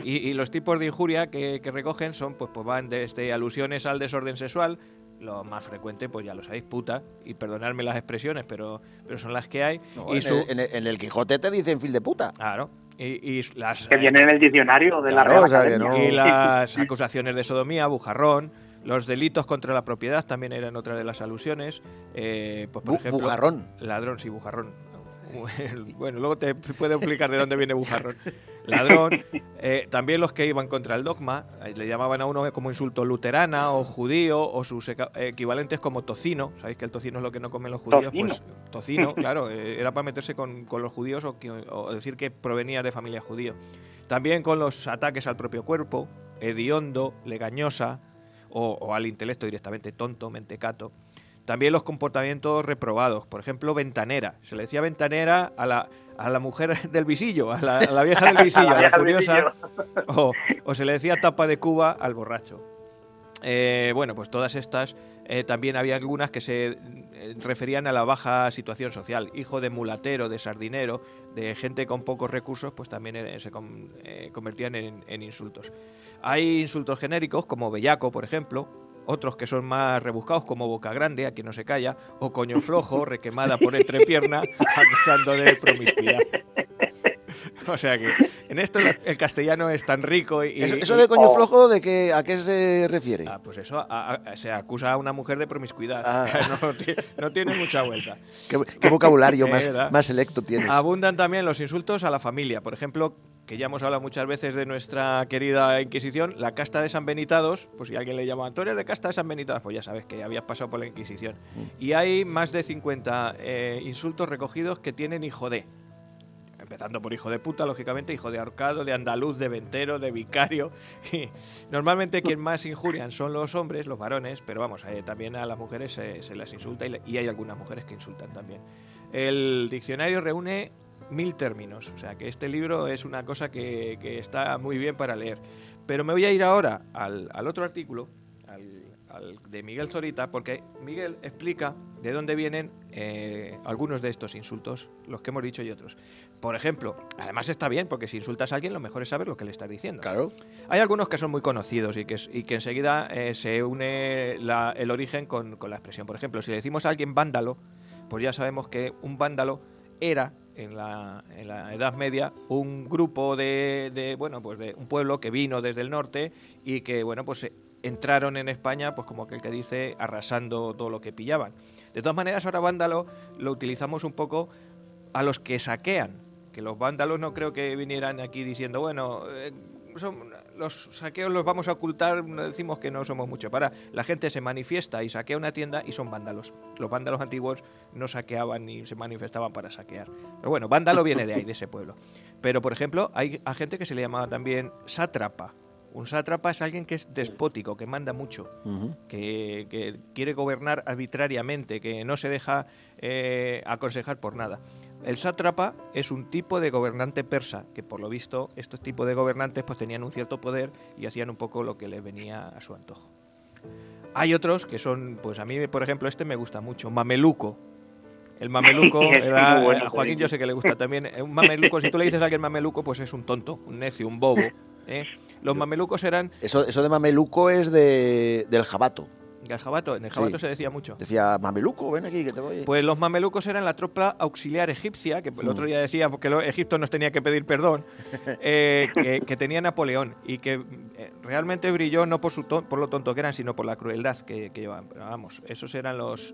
Y los tipos de injuria que recogen son pues van desde alusiones al desorden sexual. Lo más frecuente, pues ya lo sabéis, puta, y perdonadme las expresiones, pero son las que hay. No, en el Quijote te dicen fil de puta. Claro. Y las, Que viene en el diccionario de Claro, la Real o sea, que Academia. no- y las acusaciones de sodomía, bujarrón, los delitos contra la propiedad también eran otra de las alusiones. Pues por ejemplo, bujarrón. Ladrón, sí, bujarrón. Bueno, luego te puedo explicar de dónde viene bujarrón. Ladrón. También los que iban contra el dogma, le llamaban a uno como insulto luterana o judío o sus equivalentes como tocino. ¿Sabéis que el tocino es lo que no comen los judíos? Tocino. Pues tocino, claro, era para meterse con los judíos o decir que provenía de familia judío. También con los ataques al propio cuerpo, hediondo, legañosa o al intelecto directamente, tonto, mentecato. También los comportamientos reprobados, por ejemplo, ventanera. Se le decía ventanera a la mujer del visillo, a la vieja del visillo, a la curiosa, o se le decía tapa de Cuba al borracho. Bueno, pues todas estas, también había algunas que se referían a la baja situación social. Hijo de mulatero, de sardinero, de gente con pocos recursos, pues también se convertían en insultos. Hay insultos genéricos como bellaco, por ejemplo. Otros que son más rebuscados, como boca grande, aquí no se calla, o coño flojo, requemada por entrepierna, acusando de promiscuidad. O sea que en esto el castellano es tan rico y... Eso de coño flojo, ¿a qué se refiere? Pues eso, se acusa a una mujer de promiscuidad. Ah. No tiene mucha vuelta. ¿Qué vocabulario ¿Verdad? más selecto tienes? Abundan también los insultos a la familia. Por ejemplo, que ya hemos hablado muchas veces de nuestra querida Inquisición, la casta de San Benitados, pues si alguien le llama, tú eres de casta de San Benitados, pues ya sabes que habías pasado por la Inquisición. Y hay más de 50 insultos recogidos que tienen hijo de. Empezando por hijo de puta, lógicamente, hijo de ahorcado, de andaluz, de ventero, de vicario. Y normalmente quien más injurian son los hombres, los varones, pero vamos, también a las mujeres se las insulta y hay algunas mujeres que insultan también. El diccionario reúne 1000 términos, o sea que este libro es una cosa que está muy bien para leer. Pero me voy a ir ahora al otro artículo, al de Miguel Zorita, porque Miguel explica de dónde vienen algunos de estos insultos, los que hemos dicho y otros. Por ejemplo, además está bien, porque si insultas a alguien, lo mejor es saber lo que le estás diciendo. Claro. Hay algunos que son muy conocidos y que enseguida se une el origen con la expresión. Por ejemplo, si le decimos a alguien vándalo, pues ya sabemos que un vándalo era en la Edad Media un grupo de un pueblo que vino desde el norte y que pues entraron en España, pues como aquel que dice, arrasando todo lo que pillaban. De todas maneras, ahora vándalo lo utilizamos un poco a los que saquean, que los vándalos no creo que vinieran aquí diciendo, los saqueos los vamos a ocultar, decimos que no somos mucho. La gente se manifiesta y saquea una tienda y son vándalos. Los vándalos antiguos no saqueaban ni se manifestaban para saquear. Pero bueno, vándalo viene de ahí, de ese pueblo. Pero, por ejemplo, hay a gente que se le llamaba también sátrapa. Un sátrapa es alguien que es despótico, que manda mucho, que quiere gobernar arbitrariamente, que no se deja aconsejar por nada. El sátrapa es un tipo de gobernante persa, que por lo visto estos tipos de gobernantes pues tenían un cierto poder y hacían un poco lo que les venía a su antojo. Hay otros que son, pues a mí por ejemplo este me gusta mucho, mameluco. El mameluco, a Joaquín yo sé que le gusta también. Un mameluco, si tú le dices a alguien mameluco, pues es un tonto, un necio, un bobo. Los mamelucos eran... Eso de mameluco es del jabato. En el jabato se decía mucho. Decía, mameluco, ven aquí que te voy. Pues los mamelucos eran la tropa auxiliar egipcia, que el otro día decía, porque Egipto nos tenía que pedir perdón, que tenía Napoleón y que realmente brilló no por lo tonto que eran, sino por la crueldad que llevaban. Pero vamos, esos eran los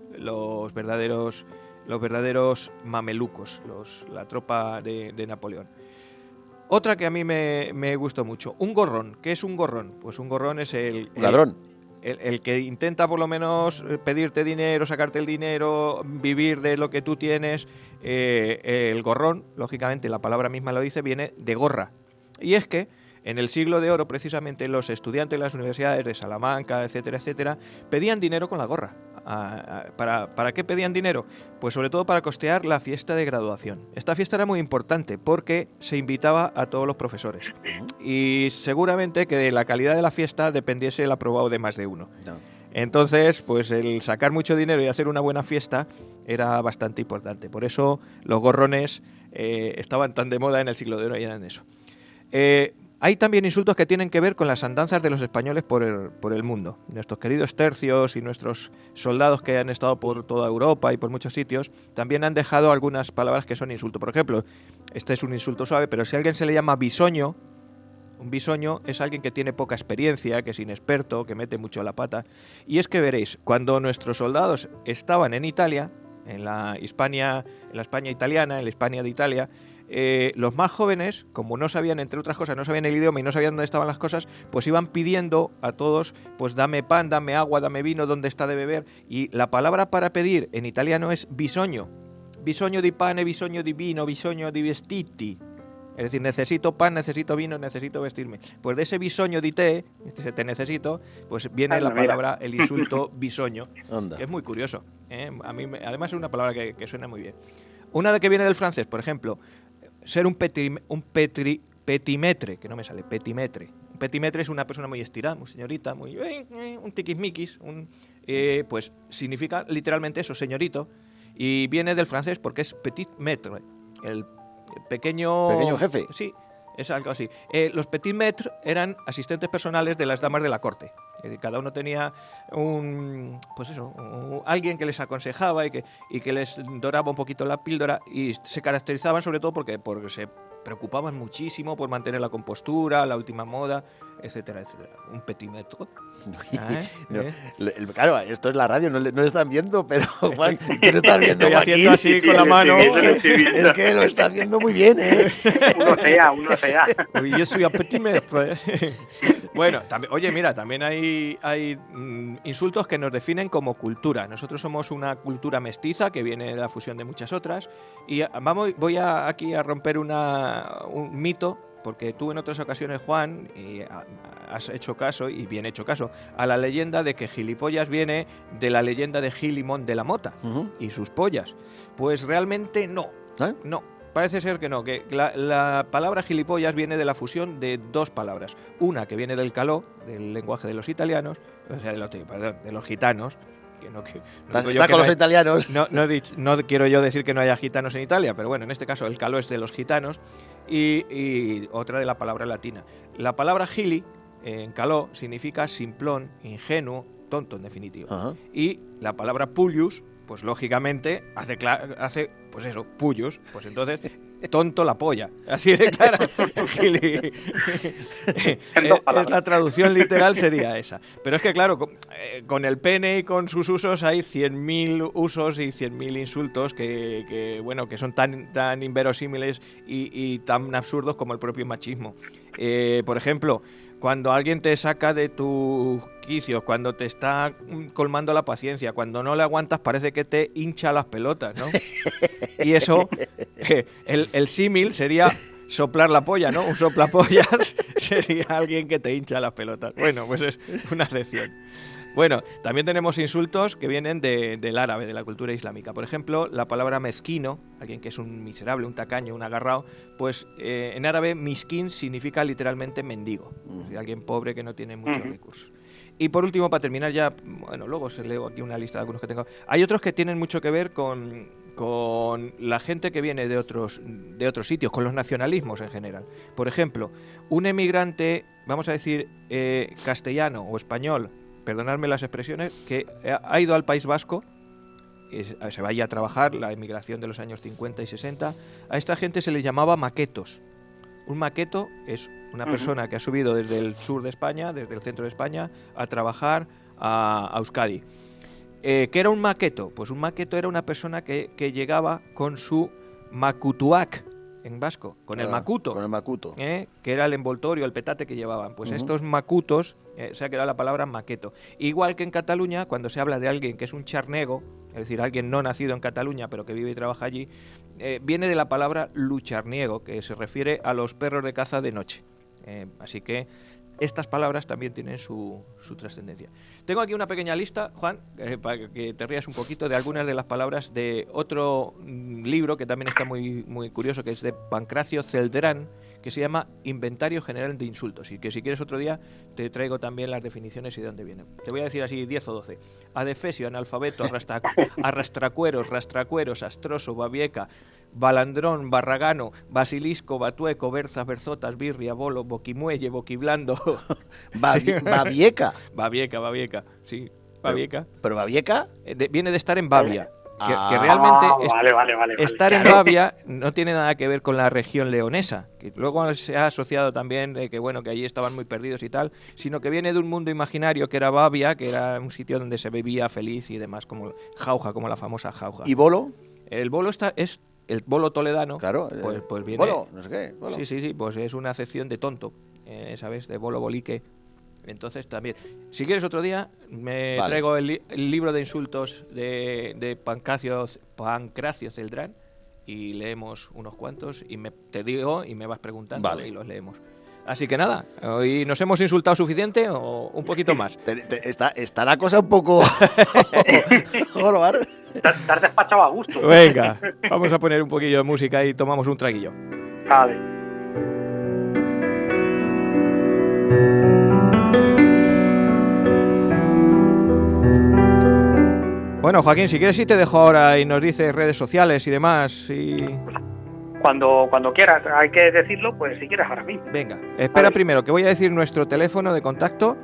verdaderos mamelucos, la tropa de Napoleón. Otra que a mí me gustó mucho, un gorrón. ¿Qué es un gorrón? Pues un gorrón es el ladrón. El que intenta por lo menos pedirte dinero, sacarte el dinero, vivir de lo que tú tienes. El gorrón, lógicamente, la palabra misma lo dice, viene de gorra. Y es que en el siglo de oro, precisamente, los estudiantes de las universidades de Salamanca, etcétera, etcétera, pedían dinero con la gorra. ¿Para qué pedían dinero? Pues sobre todo para costear la fiesta de graduación. Esta fiesta era muy importante porque se invitaba a todos los profesores. Y seguramente que de la calidad de la fiesta dependiese el aprobado de más de uno. No. Entonces, pues el sacar mucho dinero y hacer una buena fiesta era bastante importante. Por eso los gorrones estaban tan de moda en el siglo de oro y eran eso. Hay también insultos que tienen que ver con las andanzas de los españoles por el mundo. Nuestros queridos tercios y nuestros soldados que han estado por toda Europa y por muchos sitios también han dejado algunas palabras que son insultos. Por ejemplo, este es un insulto suave, pero si a alguien se le llama bisoño, un bisoño es alguien que tiene poca experiencia, que es inexperto, que mete mucho la pata. Y es que veréis, cuando nuestros soldados estaban en Italia, en la España italiana, en la España de Italia, los más jóvenes, como no sabían, entre otras cosas, no sabían el idioma y no sabían dónde estaban las cosas, pues iban pidiendo a todos, pues dame pan, dame agua, dame vino, dónde está de beber. Y la palabra para pedir en italiano es bisogno. Bisogno di pane, bisogno di vino, bisogno di vestiti. Es decir, necesito pan, necesito vino, necesito vestirme. Pues de ese bisogno di te necesito, pues viene la palabra, el insulto bisogno. Que es muy curioso. Además es una palabra que suena muy bien. Una de que viene del francés, por ejemplo, ser un petimetre, que no me sale, petimetre. Un petimetre es una persona muy estirada, muy señorita, muy un tiquismiquis, pues significa literalmente eso, señorito, y viene del francés porque es petit maître, el pequeño jefe. Sí, es algo así. Los petit maîtres eran asistentes personales de las damas de la corte. Es decir, cada uno tenía alguien que les aconsejaba y que les doraba un poquito la píldora, y se caracterizaban sobre todo porque se preocupaban muchísimo por mantener la compostura, la última moda, etcétera, etcétera. Un petit maître. Claro, esto es la radio, no lo están viendo, pero Juan, tú lo estás viendo. Estoy haciendo así con la mano. Es que lo está haciendo muy bien, ¿eh? Uno sea. Yo soy un petit maître. Bueno, oye, mira, también hay insultos que nos definen como cultura. Nosotros somos una cultura mestiza que viene de la fusión de muchas otras. Y voy aquí a romper un mito, porque tú en otras ocasiones, Juan, has hecho caso, y bien hecho caso, a la leyenda de que gilipollas viene de la leyenda de Gilimón de la Mota y sus pollas. Pues realmente no. No. Parece ser que no, que la palabra gilipollas viene de la fusión de dos palabras. Una que viene del caló, del lenguaje de los italianos, o sea, de los gitanos. ¿Estás con los italianos? No quiero yo decir que no haya gitanos en Italia, pero bueno, en este caso el caló es de los gitanos, y otra de la palabra latina. La palabra gili, en caló, significa simplón, ingenuo, tonto en definitiva. Uh-huh. Y la palabra pullius, pues lógicamente hace pues eso, pullius, pues entonces tonto la polla, así de clara. Es la traducción literal sería esa. Pero es que claro, con el pene y con sus usos hay 100.000 usos y 100.000 insultos que son tan inverosímiles y tan absurdos como el propio machismo. Por ejemplo, cuando alguien te saca de tus quicios, cuando te está colmando la paciencia, cuando no le aguantas, parece que te hincha las pelotas, ¿no? Y eso, el símil sería soplar la polla, ¿no? Un soplapollas sería alguien que te hincha las pelotas. Bueno, pues es una excepción. Bueno, también tenemos insultos que vienen del árabe, de la cultura islámica. Por ejemplo, la palabra mezquino, alguien que es un miserable, un tacaño, un agarrado, pues en árabe miskin significa literalmente mendigo, es decir, alguien pobre que no tiene muchos recursos. Y por último, para terminar ya, bueno, luego os leo aquí una lista de algunos que tengo. Hay otros que tienen mucho que ver con la gente que viene de otros sitios, con los nacionalismos en general. Por ejemplo, un emigrante, vamos a decir, castellano o español, perdonadme las expresiones, que ha ido al País Vasco, se vaya a trabajar, la emigración de los años 50 y 60, a esta gente se les llamaba maquetos. Un maqueto es una persona que ha subido desde el sur de España, desde el centro de España, a trabajar a Euskadi. ¿Qué era un maqueto? Pues un maqueto era una persona que llegaba con su macutuac, en vasco, con el macuto. Con el macuto. Que era el envoltorio, el petate que llevaban. Pues estos macutos, se ha quedado la palabra maqueto. Igual que en Cataluña, cuando se habla de alguien que es un charnego, es decir, alguien no nacido en Cataluña, pero que vive y trabaja allí, viene de la palabra lucharniego, que se refiere a los perros de caza de noche. Así que estas palabras también tienen su trascendencia. Tengo aquí una pequeña lista, Juan, para que te rías un poquito, de algunas de las palabras de otro libro que también está muy, muy curioso, que es de Pancracio Celdrán, que se llama Inventario General de Insultos, y que si quieres otro día te traigo también las definiciones y de dónde vienen. Te voy a decir así 10 o 12. Adefesio, analfabeto, arrastracueros, astroso, babieca, balandrón, barragano, basilisco, batueco, berzas, berzotas, birria, bolo, boquimuelle, boquiblando. Babieca. Babieca, sí, Babieca. ¿Pero Babieca? Viene de estar en Babia. Que Ah. realmente Vale. estar en Claro. Babia no tiene nada que ver con la región leonesa, que luego se ha asociado también que bueno, que allí estaban muy perdidos y tal, sino que viene de un mundo imaginario que era Babia, que era un sitio donde se bebía feliz y demás, como Jauja, como la famosa Jauja. ¿Y Bolo? El bolo es el bolo toledano. Claro. Pues viene. Bolo, no sé qué. Bolo. Sí, pues es una acepción de tonto, ¿sabes? De bolo bolique. Entonces también, si quieres otro día, me Vale. traigo el libro de insultos de Pancracio Celdrán y leemos unos cuantos y te digo y me vas preguntando Vale. y los leemos. Así que nada, hoy nos hemos insultado suficiente o un poquito más. Está la cosa un poco... Jorobar. Te has despachado a gusto. Venga, vamos a poner un poquillo de música y tomamos un traguillo. Vale. Bueno, Joaquín, si quieres sí te dejo ahora y nos dices redes sociales y demás. Cuando quieras, hay que decirlo, pues si quieres ahora mismo. Venga, espera Vale. primero, que voy a decir nuestro teléfono de contacto,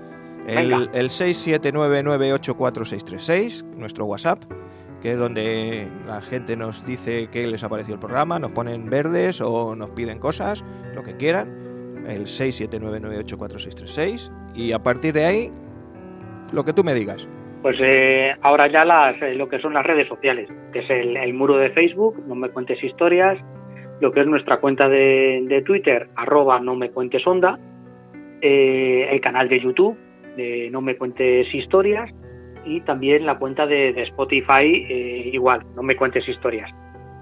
Venga. el 679984636, nuestro WhatsApp, que es donde la gente nos dice qué les ha parecido el programa, nos ponen verdes o nos piden cosas, lo que quieran, el 679984636, y a partir de ahí, lo que tú me digas. Pues ahora ya lo que son las redes sociales, que es el muro de Facebook, No Me Cuentes Historias, lo que es nuestra cuenta de Twitter, @nomecuentesonda, el canal de YouTube de No Me Cuentes Historias y también la cuenta de Spotify, igual, No Me Cuentes Historias.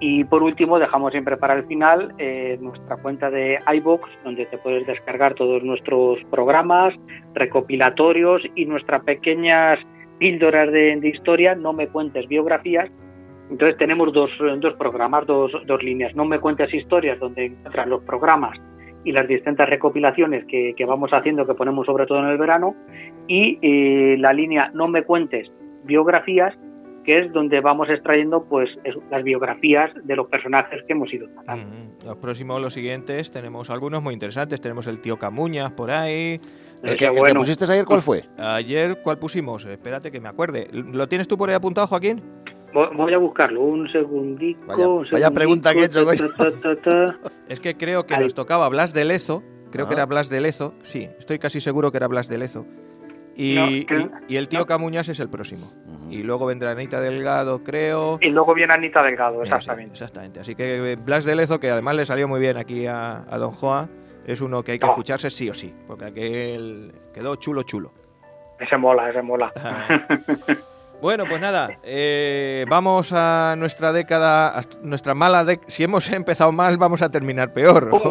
Y por último, dejamos siempre para el final nuestra cuenta de iVoox, donde te puedes descargar todos nuestros programas, recopilatorios y nuestras pequeñas píldoras de historia, No Me Cuentes Biografías. Entonces tenemos dos programas, dos líneas. No Me Cuentes Historias, donde encuentras los programas y las distintas recopilaciones que vamos haciendo, que ponemos sobre todo en el verano, y la línea No Me Cuentes Biografías, que es donde vamos extrayendo pues las biografías de los personajes que hemos ido tratando. Los siguientes, tenemos algunos muy interesantes. Tenemos el tío Camuñas por ahí. ¿El que pusiste ayer cuál fue? Ayer, ¿cuál pusimos? Espérate que me acuerde. ¿Lo tienes tú por ahí apuntado, Joaquín? Voy a buscarlo, un segundico. Vaya pregunta que he hecho, coño. Es que creo que Ahí. nos tocaba Blas de Lezo. Creo que Ah. era Blas de Lezo. Sí, estoy casi seguro que era Blas de Lezo. Y el tío Camuñas es el próximo. Y luego vendrá Anita Delgado, creo. Y luego viene Anita Delgado, exactamente. Sí, exactamente. Así que Blas de Lezo, que además le salió muy bien aquí a Don Joa, es uno que hay que escucharse sí o sí, porque aquel quedó chulo. Ese mola. Bueno, pues nada, vamos a nuestra década, a nuestra mala década. Si hemos empezado mal, vamos a terminar peor. Pues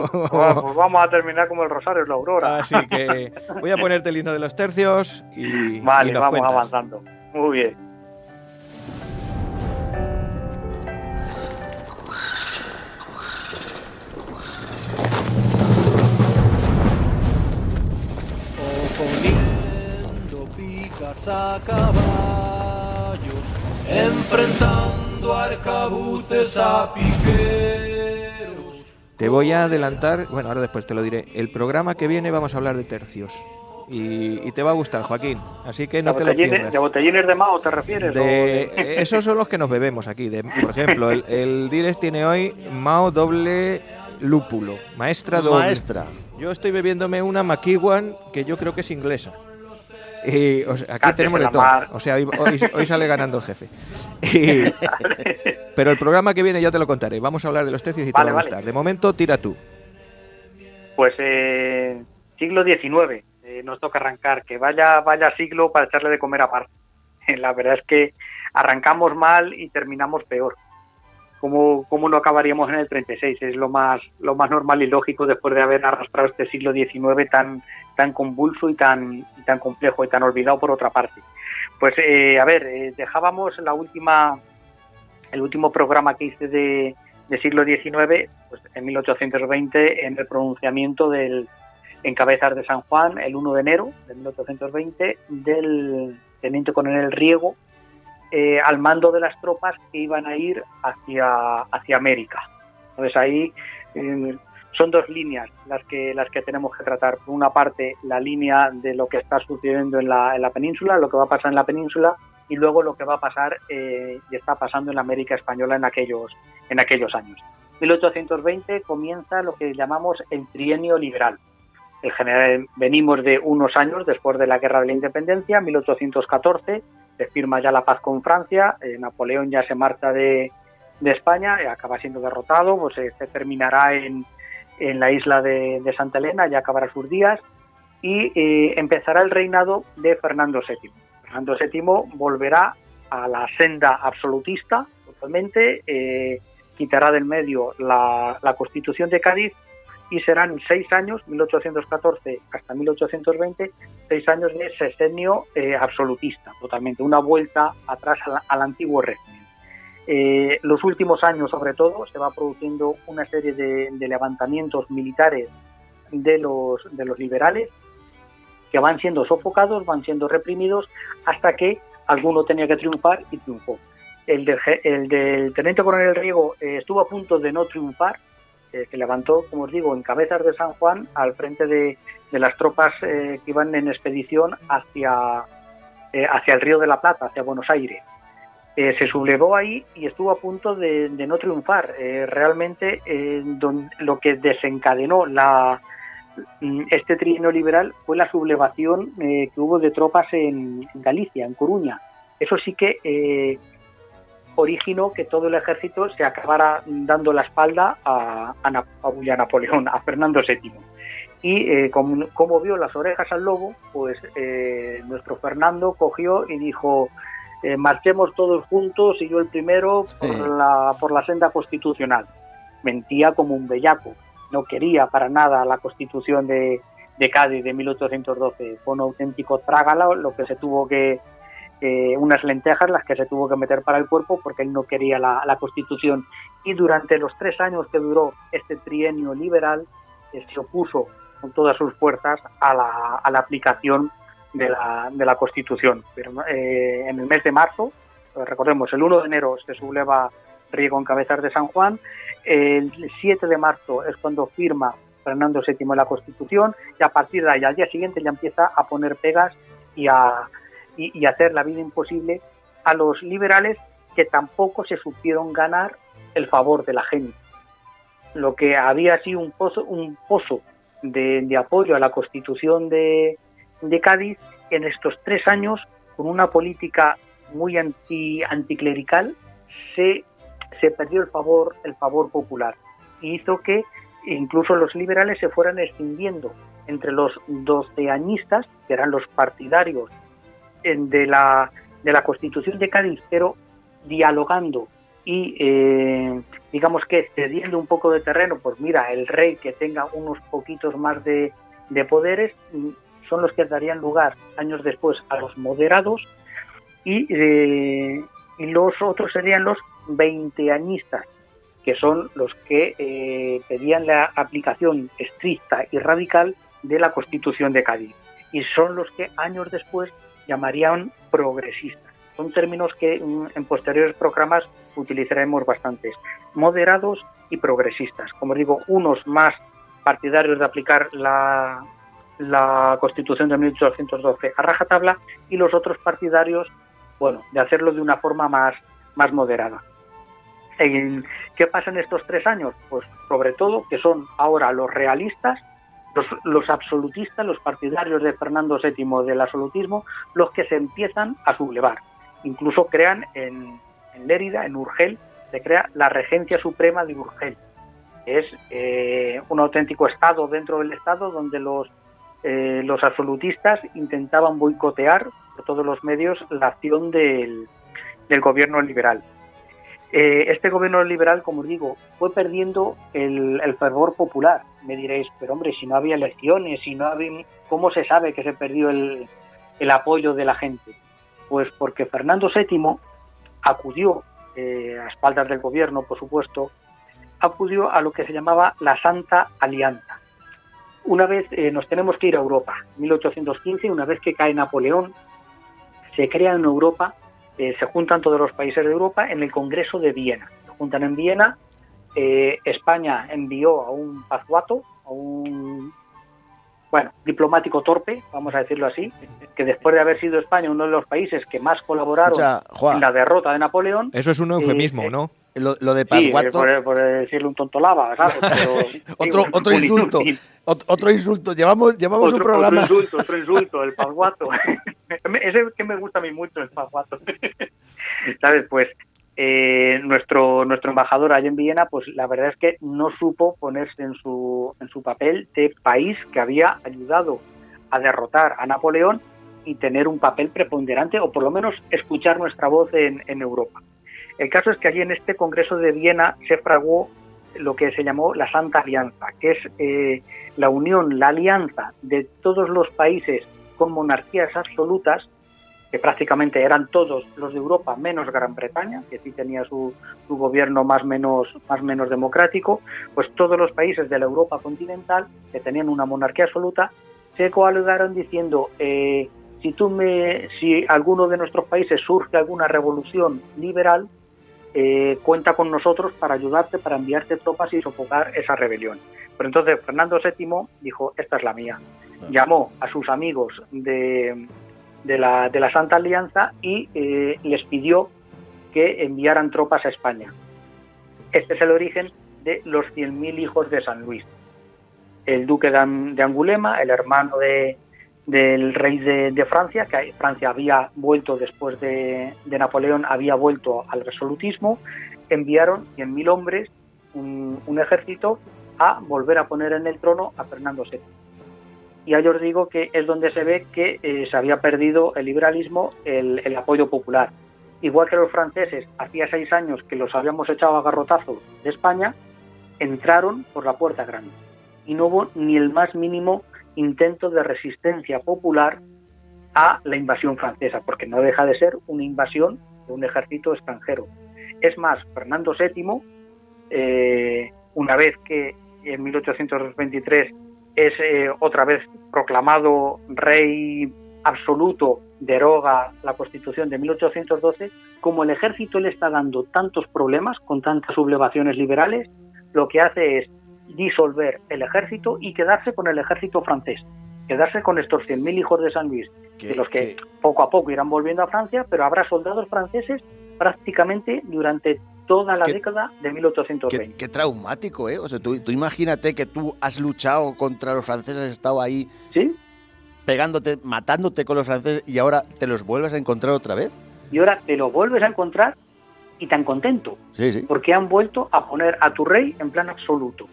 vamos a terminar como el Rosario es la Aurora. Así que voy a ponerte el himno de los tercios y Vale, y nos vamos cuentas. avanzando. Muy bien. Poniendo picas a caballos, enfrentando arcabuces a piqueros. Te voy a adelantar, bueno, ahora después te lo diré. El programa que viene vamos a hablar de tercios. Y te va a gustar, Joaquín. Así que no te lo pierdas. ¿De botellines de Mao te refieres? Esos son los que nos bebemos aquí. Por ejemplo, el Direct tiene hoy Mao doble lúpulo. Maestra doble. Maestra. Yo estoy bebiéndome una McEwan que yo creo que es inglesa. Y, o sea, aquí tenemos de todo. O sea, hoy sale ganando el jefe. Pero el programa que viene ya te lo contaré. Vamos a hablar de los tercios y te va a gustar. De momento, tira tú. Pues siglo XIX. Nos toca arrancar. Que vaya siglo para echarle de comer aparte. La verdad es que arrancamos mal y terminamos peor. ¿Cómo no acabaríamos en el 36? Es lo más normal y lógico después de haber arrastrado este siglo XIX tan convulso y tan complejo y tan olvidado por otra parte. Pues dejábamos el último programa que hice de siglo XIX, pues en 1820, en el pronunciamiento en Cabezas de San Juan, el 1 de enero de 1820, del teniente coronel Riego, al mando de las tropas que iban a ir hacia América. Entonces ahí son dos líneas las que tenemos que tratar. Por una parte, la línea de lo que está sucediendo en la península, lo que va a pasar en la península, y luego lo que va a pasar y está pasando en la América española en aquellos años. 1820 comienza lo que llamamos el trienio liberal. Venimos de unos años después de la Guerra de la Independencia, 1814, se firma ya la paz con Francia, Napoleón ya se marcha de España, acaba siendo derrotado, pues se terminará en la isla de Santa Elena, ya acabará sus días, y empezará el reinado de Fernando VII. Fernando VII volverá a la senda absolutista totalmente, quitará del medio la Constitución de Cádiz, y serán 6 años, 1814 hasta 1820, 6 años de sexenio absolutista, totalmente, una vuelta atrás al antiguo régimen. Los últimos años, sobre todo, se va produciendo una serie de levantamientos militares de los liberales, que van siendo sofocados, van siendo reprimidos, hasta que alguno tenía que triunfar y triunfó. El del teniente coronel Riego estuvo a punto de no triunfar, se levantó, como os digo, en Cabezas de San Juan, al frente de las tropas que iban en expedición hacia el Río de la Plata, hacia Buenos Aires. Se sublevó ahí y estuvo a punto de no triunfar. Realmente lo que desencadenó este trienio liberal fue la sublevación que hubo de tropas en Galicia, en Coruña. Eso sí que originó que todo el ejército se acabara dando la espalda a Napoleón, a Fernando VII. Y como vio las orejas al lobo, pues nuestro Fernando cogió y dijo: marchemos todos juntos, y yo el primero por la senda constitucional. Mentía como un bellaco, no quería para nada la Constitución de Cádiz de 1812. Fue un auténtico trágala lo que se tuvo que unas lentejas las que se tuvo que meter para el cuerpo, porque él no quería la Constitución. Y durante los 3 años que duró este trienio liberal, se opuso con todas sus fuerzas a la aplicación de la Constitución. Pero en el mes de marzo, recordemos, el 1 de enero se subleva Riego en Cabezas de San Juan, el 7 de marzo es cuando firma Fernando VII la Constitución, y a partir de ahí, al día siguiente, ya empieza a poner pegas y hacer la vida imposible a los liberales, que tampoco se supieron ganar el favor de la gente. Lo que había sido un pozo de apoyo a la Constitución de Cádiz, en estos 3 años, con una política muy anticlerical, se perdió el favor popular, y hizo que incluso los liberales se fueran extinguiendo entre los doceañistas, que eran los partidarios de la Constitución de Cádiz, pero dialogando y digamos que cediendo un poco de terreno. Pues mira, el rey que tenga unos poquitos más de poderes, son los que darían lugar años después a los moderados, y los otros serían los veinteañistas, que son los que pedían la aplicación estricta y radical de la Constitución de Cádiz, y son los que años después llamarían progresistas. Son términos que en posteriores programas utilizaremos bastantes: moderados y progresistas. Como digo, unos más partidarios de aplicar la Constitución de 1812 a rajatabla, y los otros partidarios, de hacerlo de una forma más moderada. ¿Qué pasa en estos 3 años? Pues sobre todo que son ahora los realistas, los absolutistas, los partidarios de Fernando VII del absolutismo, los que se empiezan a sublevar. Incluso crean en Lérida, en Urgel, se crea la Regencia Suprema de Urgel. Es un auténtico estado dentro del estado, donde los absolutistas intentaban boicotear por todos los medios la acción del gobierno liberal. Este gobierno liberal, como os digo, fue perdiendo el fervor popular. Me diréis, pero hombre, si no había elecciones, ¿cómo se sabe que se perdió el apoyo de la gente? Pues porque Fernando VII acudió, a espaldas del gobierno, por supuesto, acudió a lo que se llamaba la Santa Alianza. Una vez nos tenemos que ir a Europa, 1815, una vez que cae Napoleón, se crea en Europa, se juntan todos los países de Europa en el Congreso de Viena. Se juntan en Viena España envió a un pazguato, a un diplomático torpe, vamos a decirlo así, que después de haber sido España uno de los países que más colaboraron Juan, en la derrota de Napoleón. Eso es un eufemismo, ¿no? Lo de Sí, pazguato... por decirle un tontolaba, ¿sabes? Pero, otro insulto. Otro insulto. Llevamos un programa... Otro insulto, el pazguato. Ese que me gusta a mí mucho, el pazguato. ¿Sabes? Pues nuestro embajador allá en Viena, pues la verdad es que no supo ponerse en su papel de país que había ayudado a derrotar a Napoleón y tener un papel preponderante, o por lo menos escuchar nuestra voz en Europa. El caso es que allí en este Congreso de Viena se fraguó lo que se llamó la Santa Alianza, que es la unión, la alianza de todos los países con monarquías absolutas, que prácticamente eran todos los de Europa, menos Gran Bretaña, que sí tenía su gobierno más menos democrático. Pues todos los países de la Europa continental, que tenían una monarquía absoluta, se coaligaron diciendo, si alguno de nuestros países surge alguna revolución liberal, cuenta con nosotros para ayudarte, para enviarte tropas y sofocar esa rebelión. Pero entonces Fernando VII dijo, esta es la mía. Llamó a sus amigos de la Santa Alianza y les pidió que enviaran tropas a España. Este es el origen de los 100.000 hijos de San Luis. El duque de Angulema, el hermano del rey de Francia, que Francia había vuelto después de Napoleón, había vuelto al resolutismo, enviaron 100.000 hombres, un ejército, a volver a poner en el trono a Fernando VII. Y ahí os digo que es donde se ve que se había perdido el liberalismo, el apoyo popular. Igual que los franceses, hacía 6 años que los habíamos echado a garrotazos de España, entraron por la puerta grande. Y no hubo ni el más mínimo intento de resistencia popular a la invasión francesa, porque no deja de ser una invasión de un ejército extranjero. Es más, Fernando VII, una vez que en 1823 es otra vez proclamado rey absoluto, deroga la Constitución de 1812, como el ejército le está dando tantos problemas con tantas sublevaciones liberales, lo que hace es disolver el ejército y quedarse con el ejército francés, quedarse con estos 100.000 hijos de San Luis, de los que poco a poco irán volviendo a Francia, pero habrá soldados franceses prácticamente durante toda la década de 1820. Qué traumático, ¿eh? O sea, tú imagínate que tú has luchado contra los franceses, has estado ahí, ¿sí?, pegándote, matándote con los franceses, y ahora te los vuelves a encontrar otra vez. Y ahora te los vuelves a encontrar y tan contento, sí. Porque han vuelto a poner a tu rey en plan absoluto.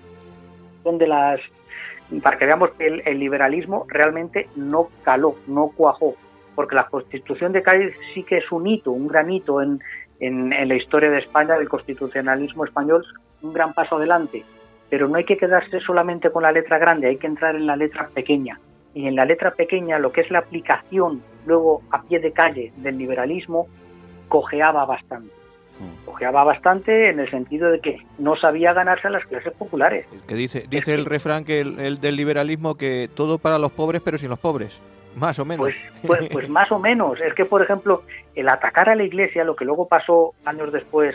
Para que veamos que el liberalismo realmente no caló, no cuajó, porque la Constitución de Cádiz sí que es un hito, un gran hito en la historia de España, del constitucionalismo español, un gran paso adelante. Pero no hay que quedarse solamente con la letra grande, hay que entrar en la letra pequeña. Y en la letra pequeña, lo que es la aplicación luego a pie de calle del liberalismo, cojeaba bastante. Cojeaba bastante en el sentido de que no sabía ganarse a las clases populares. Que dice el refrán que el del liberalismo, que todo para los pobres pero sin los pobres, más o menos. Pues más o menos. Es que, por ejemplo, el atacar a la Iglesia, lo que luego pasó años después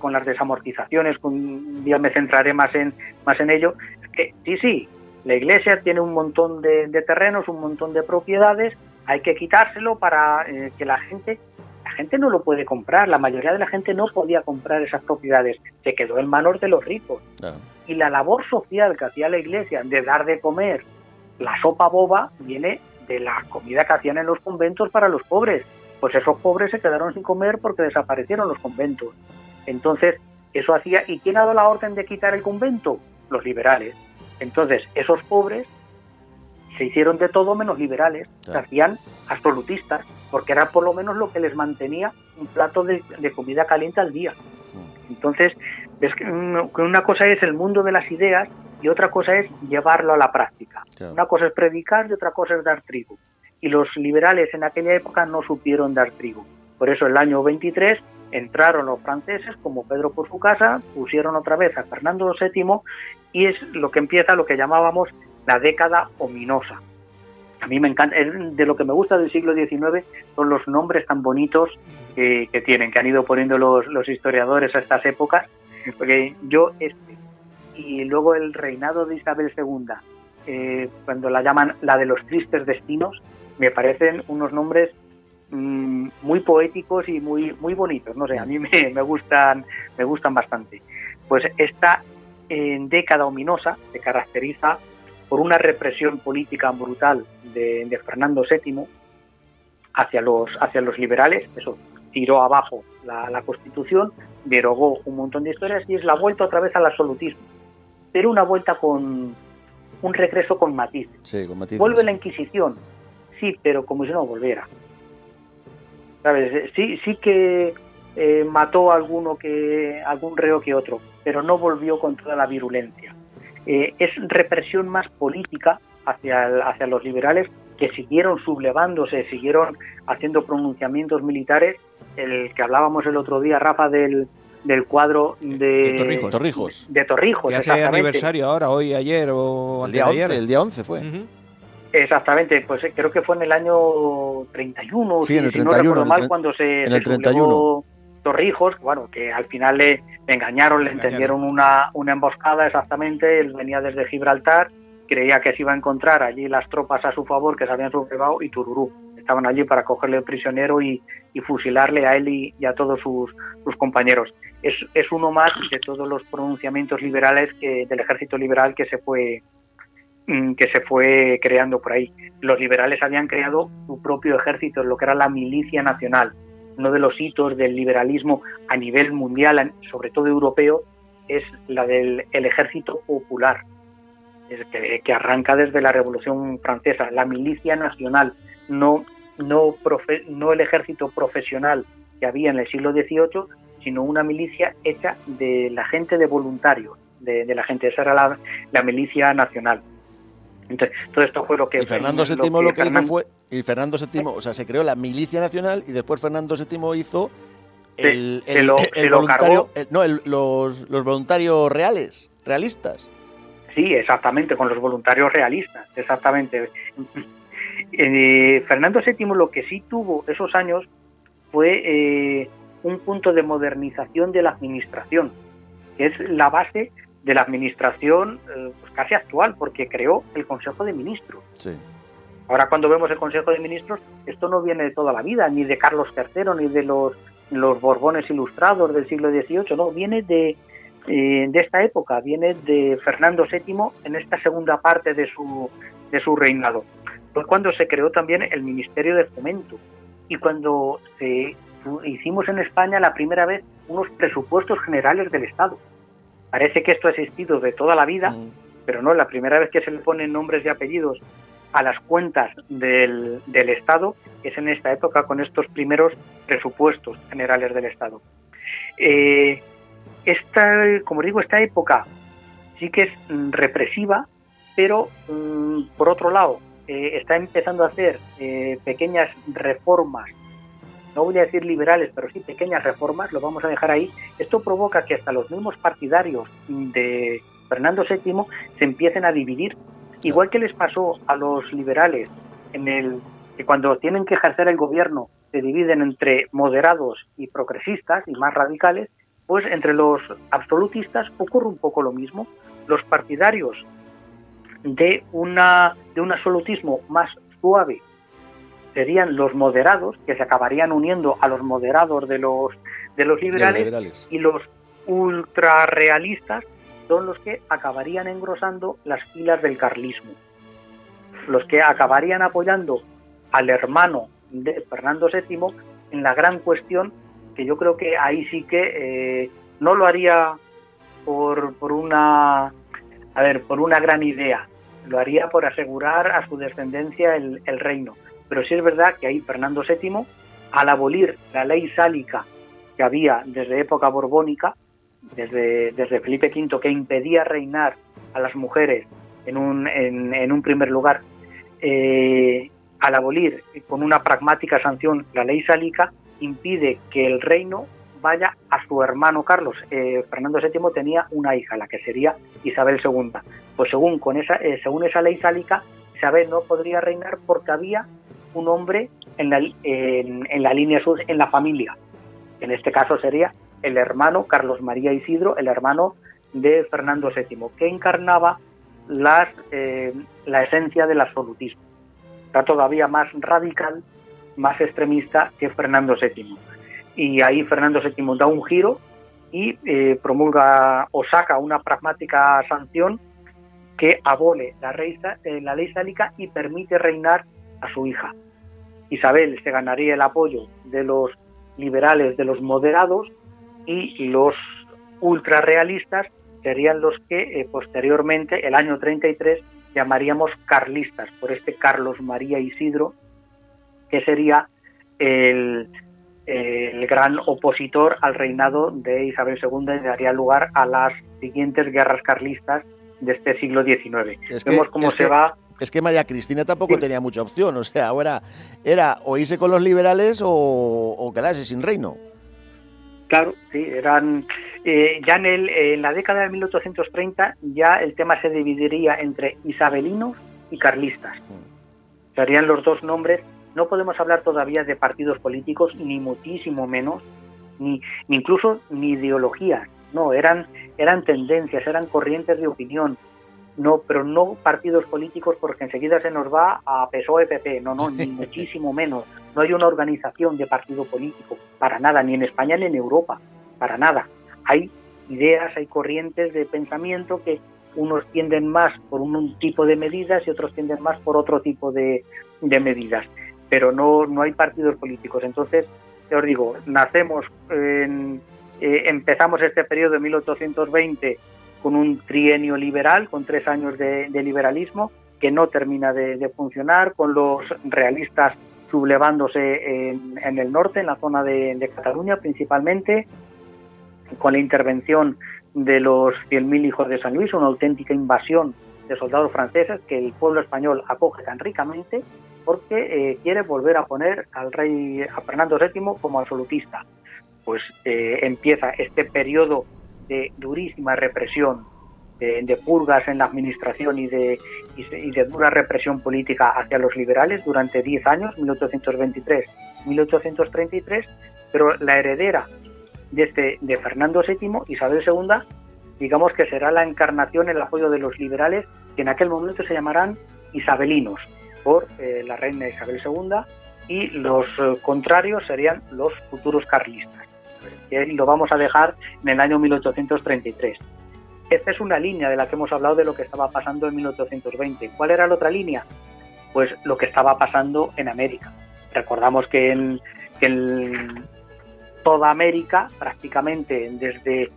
con las desamortizaciones, un día me centraré más en ello, es que sí, la Iglesia tiene un montón de terrenos, un montón de propiedades, hay que quitárselo para que la gente no lo puede comprar. La mayoría de la gente no podía comprar esas propiedades, se quedó en manos de los ricos. Claro. Y la labor social que hacía la Iglesia de dar de comer la sopa boba viene de la comida que hacían en los conventos para los pobres. Pues esos pobres se quedaron sin comer porque desaparecieron los conventos. Entonces, eso hacía... ¿Y quién ha dado la orden de quitar el convento? Los liberales. Entonces, esos pobres se hicieron de todo menos liberales, se hacían absolutistas, porque era por lo menos lo que les mantenía un plato de comida caliente al día. Entonces, ves que una cosa es el mundo de las ideas y otra cosa es llevarlo a la práctica. Una cosa es predicar y otra cosa es dar trigo. Y los liberales en aquella época no supieron dar trigo. Por eso el año 23 entraron los franceses, como Pedro por su casa, pusieron otra vez a Fernando VII y es lo que empieza lo que llamábamos la década ominosa. A mí me encanta, de lo que me gusta del siglo XIX son los nombres tan bonitos que tienen, que han ido poniendo los historiadores a estas épocas, Porque yo y luego el reinado de Isabel II, cuando la llaman la de los tristes destinos, me parecen unos nombres muy poéticos y muy muy bonitos. No sé, a mí me gustan bastante. Pues esta década ominosa se caracteriza por una represión política brutal de Fernando VII hacia los liberales. Eso tiró abajo la Constitución, derogó un montón de historias y es la vuelta otra vez al absolutismo, pero una vuelta con un regreso con matices. Sí, con matices. Vuelve la Inquisición, sí, pero como si no volviera. ¿Sabes? Sí que mató a algún reo que otro, pero no volvió con toda la virulencia. Es represión más política hacia los liberales, que siguieron sublevándose, siguieron haciendo pronunciamientos militares. El que hablábamos el otro día, Rafa, del cuadro de Torrijos. De Torrijos, que hace aniversario ahora, hoy, ayer o el día 11, el día 11 fue. Exactamente, pues creo que fue en el año 31, sí, en el 31, si no recuerdo mal, cuando se sublevó Torrijos, bueno, que al final le engañaron, le entendieron una emboscada exactamente. Él venía desde Gibraltar, creía que se iba a encontrar allí las tropas a su favor que se habían sublevado, y tururú, estaban allí para cogerle prisionero y fusilarle a él y a todos sus compañeros. Es uno más de todos los pronunciamientos liberales del ejército liberal que se fue creando por ahí. Los liberales habían creado su propio ejército, lo que era la milicia nacional. Uno de los hitos del liberalismo a nivel mundial, sobre todo europeo, es la del ejército popular, que arranca desde la Revolución Francesa. La milicia nacional, no el ejército profesional que había en el siglo XVIII, sino una milicia hecha de la gente, de voluntarios, de la gente. Esa era la milicia nacional. Entonces, todo esto fue lo que... Y Fernando VII lo que hizo fue... Y Fernando VII, o sea, se creó la milicia nacional y después Fernando VII hizo el voluntario... los voluntarios realistas. Sí, exactamente, con los voluntarios realistas, exactamente. Fernando VII lo que sí tuvo esos años fue un punto de modernización de la administración, que es la base de la administración pues casi actual, porque creó el Consejo de Ministros. Sí. Ahora, cuando vemos el Consejo de Ministros, esto no viene de toda la vida, ni de Carlos III, ni de los Borbones ilustrados del siglo XVIII, no, viene de esta época, viene de Fernando VII en esta segunda parte de su reinado. Fue cuando se creó también el Ministerio de Fomento y cuando hicimos en España la primera vez unos presupuestos generales del Estado. Parece que esto ha existido de toda la vida, pero no, la primera vez que se le ponen nombres y apellidos a las cuentas del Estado es en esta época, con estos primeros presupuestos generales del Estado. Como digo, esta época sí que es represiva, pero por otro lado está empezando a hacer pequeñas reformas, no voy a decir liberales, pero sí pequeñas reformas, lo vamos a dejar ahí. Esto provoca que hasta los mismos partidarios de Fernando VII se empiecen a dividir, igual que les pasó a los liberales, que cuando tienen que ejercer el gobierno se dividen entre moderados y progresistas y más radicales. Pues entre los absolutistas ocurre un poco lo mismo. Los partidarios de un absolutismo más suave serían los moderados, que se acabarían uniendo a los moderados de los liberales, y los ultrarrealistas son los que acabarían engrosando las filas del carlismo, los que acabarían apoyando al hermano de Fernando VII en la gran cuestión, que yo creo que ahí sí que no lo haría por una gran idea, lo haría por asegurar a su descendencia el reino. Pero sí es verdad que ahí Fernando VII, al abolir la ley sálica que había desde época borbónica, desde Felipe V, que impedía reinar a las mujeres en un primer lugar, al abolir con una pragmática sanción la ley sálica, impide que el reino vaya a su hermano Carlos. Fernando VII tenía una hija, la que sería Isabel II. Pues según esa ley sálica, Isabel no podría reinar porque había un hombre en la línea sur, en la familia. En este caso sería el hermano Carlos María Isidro, el hermano de Fernando VII, que encarnaba la esencia del absolutismo. Está todavía más radical, más extremista que Fernando VII. Y ahí Fernando VII da un giro y promulga o saca una pragmática sanción que abole la ley sálica y permite reinar a su hija. Isabel se ganaría el apoyo de los liberales, de los moderados, y los ultrarrealistas serían los que posteriormente, el año 33, llamaríamos carlistas, por este Carlos María Isidro, que sería el gran opositor al reinado de Isabel II y daría lugar a las siguientes guerras carlistas de este siglo XIX. Vemos cómo se va... Es que María Cristina tampoco tenía mucha opción, o sea, ahora era o irse con los liberales o quedarse sin reino. Claro, sí, eran... ya en la década de 1830 ya el tema se dividiría entre isabelinos y carlistas. Serían los dos nombres. No podemos hablar todavía de partidos políticos, ni muchísimo menos, ni incluso ni ideologías. No, eran tendencias, eran corrientes de opinión. No, pero no partidos políticos, porque enseguida se nos va a PSOE-PP. No, ni muchísimo menos. No hay una organización de partido político, para nada, ni en España ni en Europa, para nada. Hay ideas, hay corrientes de pensamiento que unos tienden más por un tipo de medidas y otros tienden más por otro tipo de medidas, pero no hay partidos políticos. Entonces, ya os digo, empezamos este periodo de 1820 con un trienio liberal, con 3 años de liberalismo, que no termina de funcionar, con los realistas sublevándose en el norte, en la zona de Cataluña principalmente, con la intervención de los 100.000 hijos de San Luis, una auténtica invasión de soldados franceses que el pueblo español acoge tan ricamente, porque quiere volver a poner al rey, a Fernando VII, como absolutista. Pues empieza este periodo de durísima represión, de purgas en la administración y de dura represión política hacia los liberales durante 10 años, 1823-1833, pero la heredera de Fernando VII, Isabel II, digamos que será la encarnación, el apoyo de los liberales, que en aquel momento se llamarán isabelinos, por la reina Isabel II, y los contrarios serían los futuros carlistas. Que lo vamos a dejar en el año 1833. Esta es una línea de la que hemos hablado, de lo que estaba pasando en 1820. ¿Cuál era la otra línea? Pues lo que estaba pasando en América. Recordamos que en toda América, prácticamente desde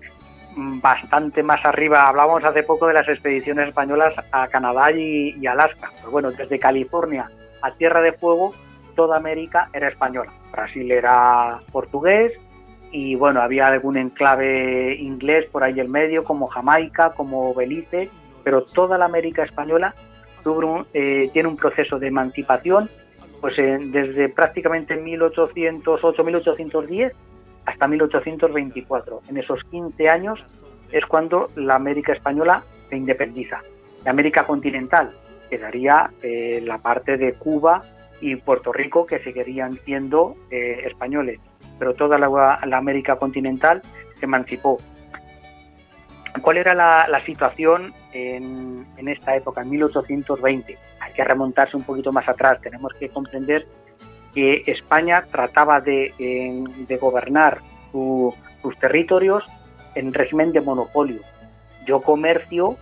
bastante más arriba, hablábamos hace poco de las expediciones españolas a Canadá y Alaska. Pues bueno, desde California a Tierra de Fuego, toda América era española. Brasil era portugués, y bueno, había algún enclave inglés por ahí en medio, como Jamaica, como Belice, pero toda la América española tiene un proceso de emancipación, pues desde prácticamente 1808-1810 hasta 1824. En esos 15 años es cuando la América española se independiza. La América continental quedaría la parte de Cuba y Puerto Rico, que seguirían siendo españoles, pero toda la América continental se emancipó. ¿Cuál era la situación en esta época, en 1820? Hay que remontarse un poquito más atrás. Tenemos que comprender que España trataba de gobernar sus territorios en régimen de monopolio. Yo comercio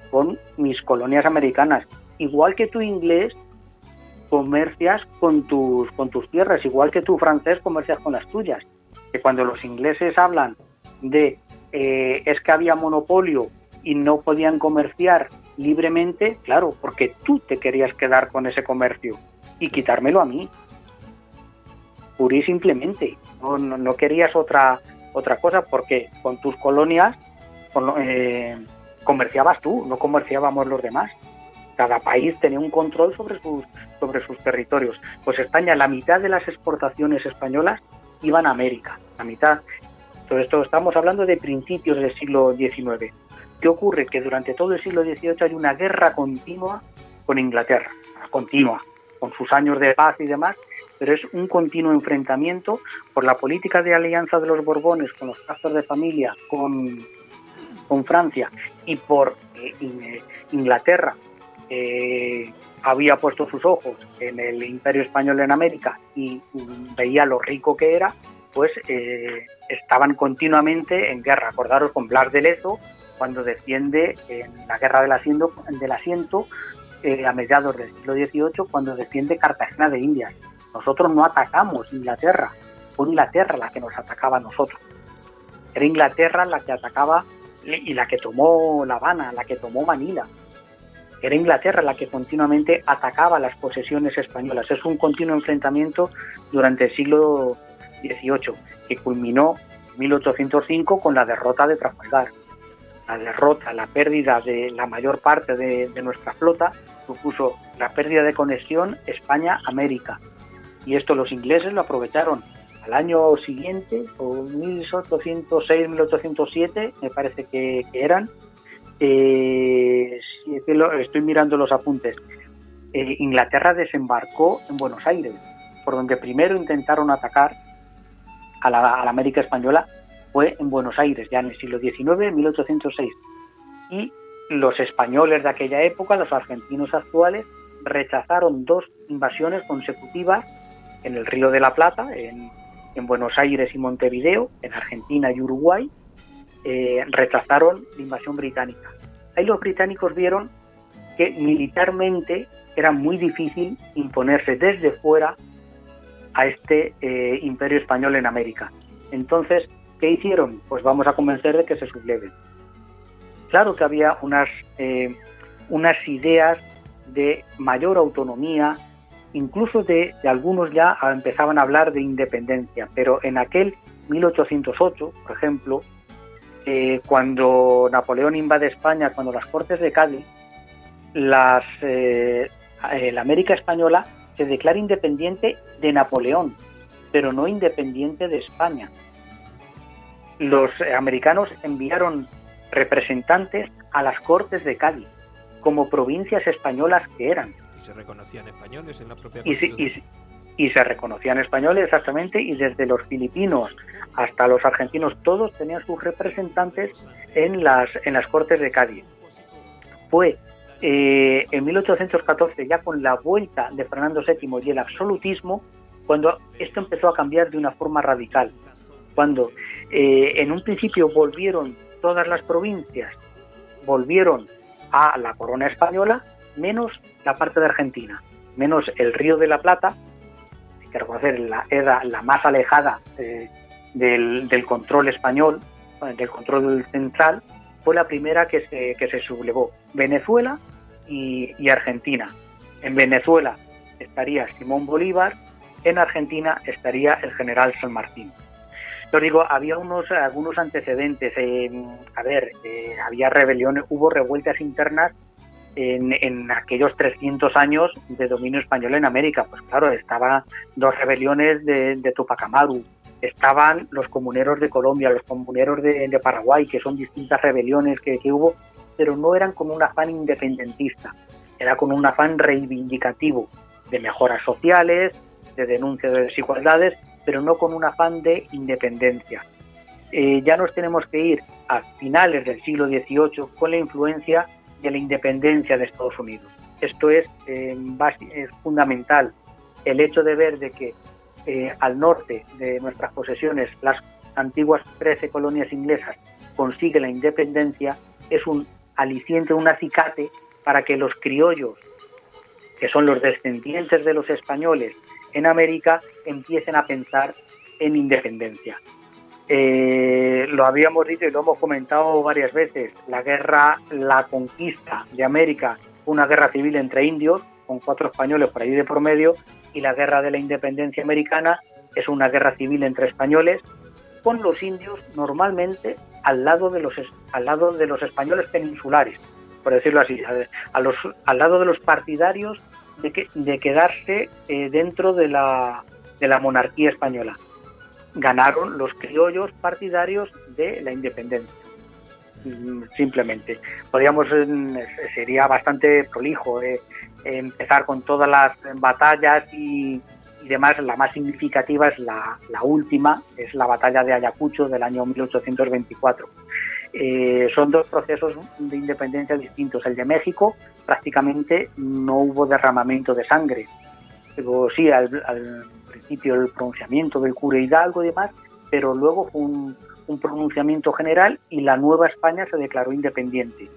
con mis colonias americanas, igual que tú, inglés, comercias con tus tierras, igual que tú, francés, comercias con las tuyas. Que cuando los ingleses hablan de es que había monopolio y no podían comerciar libremente, claro, porque tú te querías quedar con ese comercio y quitármelo a mí, pura y simplemente. No querías otra cosa, porque con tus colonias comerciabas tú, no comerciábamos los demás. Cada país tenía un control sobre sus territorios. Pues España, la mitad de las exportaciones españolas iban a América, la mitad. Todo esto estamos hablando de principios del siglo XIX. ¿Qué ocurre? Que durante todo el siglo XVIII hay una guerra continua con Inglaterra, continua, con sus años de paz y demás, pero es un continuo enfrentamiento por la política de alianza de los Borbones con los pactos de familia, con Francia y por Inglaterra. Había puesto sus ojos en el Imperio Español en América y veía lo rico que era, pues estaban continuamente en guerra. Acordaros con Blas de Lezo, cuando defiende en la guerra del asiento a mediados del siglo XVIII, cuando defiende Cartagena de Indias. Nosotros no atacamos Inglaterra, fue Inglaterra la que nos atacaba a nosotros. Era Inglaterra la que atacaba y la que tomó La Habana, la que tomó Manila. Era Inglaterra la que continuamente atacaba las posesiones españolas. Es un continuo enfrentamiento durante el siglo XVIII, que culminó en 1805 con la derrota de Trafalgar. La derrota, la pérdida de la mayor parte de nuestra flota supuso la pérdida de conexión España-América. Y esto los ingleses lo aprovecharon. Al año siguiente, o 1806, 1807, me parece que eran, estoy mirando los apuntes, Inglaterra desembarcó en Buenos Aires, por donde primero intentaron atacar a la América española fue en Buenos Aires, ya en el siglo XIX, 1806. Y los españoles de aquella época, los argentinos actuales, rechazaron 2 invasiones consecutivas en el Río de la Plata, en Buenos Aires y Montevideo, en Argentina y Uruguay, rechazaron la invasión británica. Ahí los británicos vieron que militarmente era muy difícil imponerse desde fuera a este imperio español en América. Entonces, ¿qué hicieron? Pues vamos a convencer de que se subleven. Claro que había unas ideas de mayor autonomía, incluso de algunos ya empezaban a hablar de independencia, pero en aquel 1808, por ejemplo, cuando Napoleón invade España, cuando las Cortes de Cádiz, la América española se declara independiente de Napoleón, pero no independiente de España. Los americanos enviaron representantes a las Cortes de Cádiz, como provincias españolas que eran. ¿Y se reconocían españoles en la propia Constitución? Y se reconocían españoles, exactamente, y desde los filipinos hasta los argentinos, todos tenían sus representantes en las Cortes de Cádiz. Fue en 1814, ya con la vuelta de Fernando VII y el absolutismo, cuando esto empezó a cambiar de una forma radical. Cuando en un principio volvieron todas las provincias, volvieron a la corona española, menos la parte de Argentina, menos el Río de la Plata, hay que reconocer, era la más alejada del control español, del control central, fue la primera que se sublevó. Venezuela y Argentina. En Venezuela estaría Simón Bolívar, en Argentina estaría el general San Martín. Os digo, había algunos antecedentes. Había rebeliones, hubo revueltas internas en aquellos 300 años de dominio español en América. Pues claro, estaban 2 rebeliones de Tupac Amaru, estaban los comuneros de Colombia, los comuneros de Paraguay, que son distintas rebeliones que hubo, pero no eran con un afán independentista, era con un afán reivindicativo de mejoras sociales, de denuncia de desigualdades, pero no con un afán de independencia. Ya nos tenemos que ir a finales del siglo XVIII con la influencia de la independencia de Estados Unidos. Esto es fundamental, el hecho de ver de que al norte de nuestras posesiones, las antiguas 13 colonias inglesas consiguen la independencia, es un aliciente, un acicate para que los criollos, que son los descendientes de los españoles en América, empiecen a pensar en independencia. Lo habíamos dicho y lo hemos comentado varias veces, la conquista de América fue una guerra civil entre indios, con 4 españoles por ahí de por medio, y la guerra de la independencia americana es una guerra civil entre españoles, con los indios normalmente al lado de los españoles peninsulares, por decirlo así, al lado de los partidarios de quedarse dentro de la monarquía española. Ganaron los criollos partidarios de la independencia. Simplemente. Sería bastante prolijo empezar con todas las batallas y y demás, la más significativa es la última, es la batalla de Ayacucho del año 1824. Son dos procesos de independencia distintos. El de México prácticamente no hubo derramamiento de sangre, pero sí al principio el pronunciamiento del cura Hidalgo y demás, pero luego fue un pronunciamiento general y la Nueva España se declaró independiente.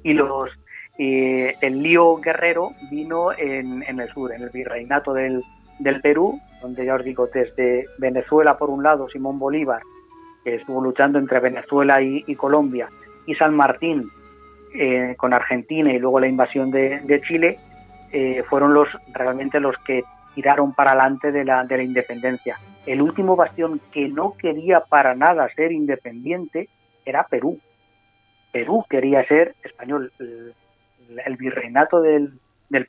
Y el lío guerrero vino en el sur, en el virreinato del Perú, donde ya os digo, desde Venezuela por un lado, Simón Bolívar, que estuvo luchando entre Venezuela y Colombia, y San Martín con Argentina y luego la invasión de Chile, fueron realmente los que tiraron para adelante de la independencia. El último bastión que no quería para nada ser independiente era Perú. Perú quería ser español, el virreinato del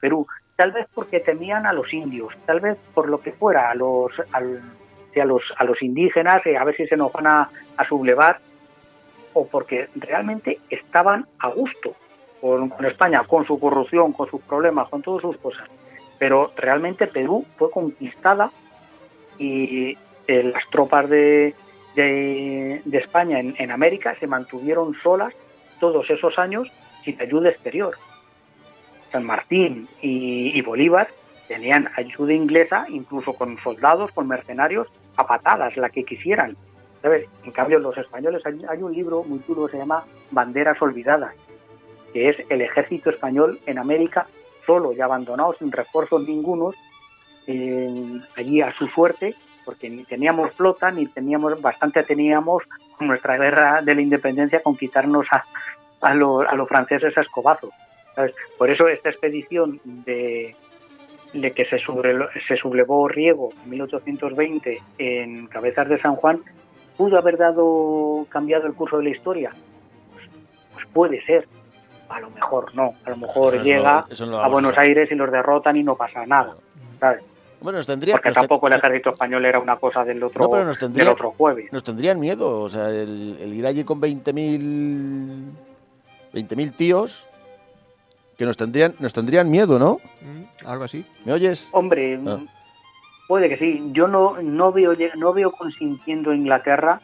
Perú, tal vez porque temían a los indios, tal vez por lo que fuera, a los indígenas, a ver si se nos van a sublevar, o porque realmente estaban a gusto con España, con su corrupción, con sus problemas, con todas sus cosas. Pero realmente Perú fue conquistada y las tropas de España en América se mantuvieron solas todos esos años sin ayuda exterior. San Martín y Bolívar tenían ayuda inglesa, incluso con soldados, con mercenarios, a patadas, la que quisieran, ¿sabes? En cambio, los españoles, hay un libro muy chulo que se llama Banderas Olvidadas, que es el ejército español en América, solo y abandonado, sin refuerzos ningunos, allí a su suerte, porque ni teníamos flota, ni teníamos con nuestra guerra de la independencia, con quitarnos a los franceses a escobazos, ¿sabes? Por eso esta expedición de que se sublevó Riego en 1820 en Cabezas de San Juan, ¿pudo haber cambiado el curso de la historia? Pues puede ser, a lo mejor no, a lo mejor llega a Buenos Aires y los derrotan y no pasa nada, ¿sabes? Bueno, porque tampoco el ejército español era una cosa del otro jueves. Nos tendrían miedo, o sea, el ir allí con 20.000 tíos, que nos tendrían miedo, ¿no? Algo así. ¿Me oyes? Hombre, puede que sí. Yo no veo consintiendo a Inglaterra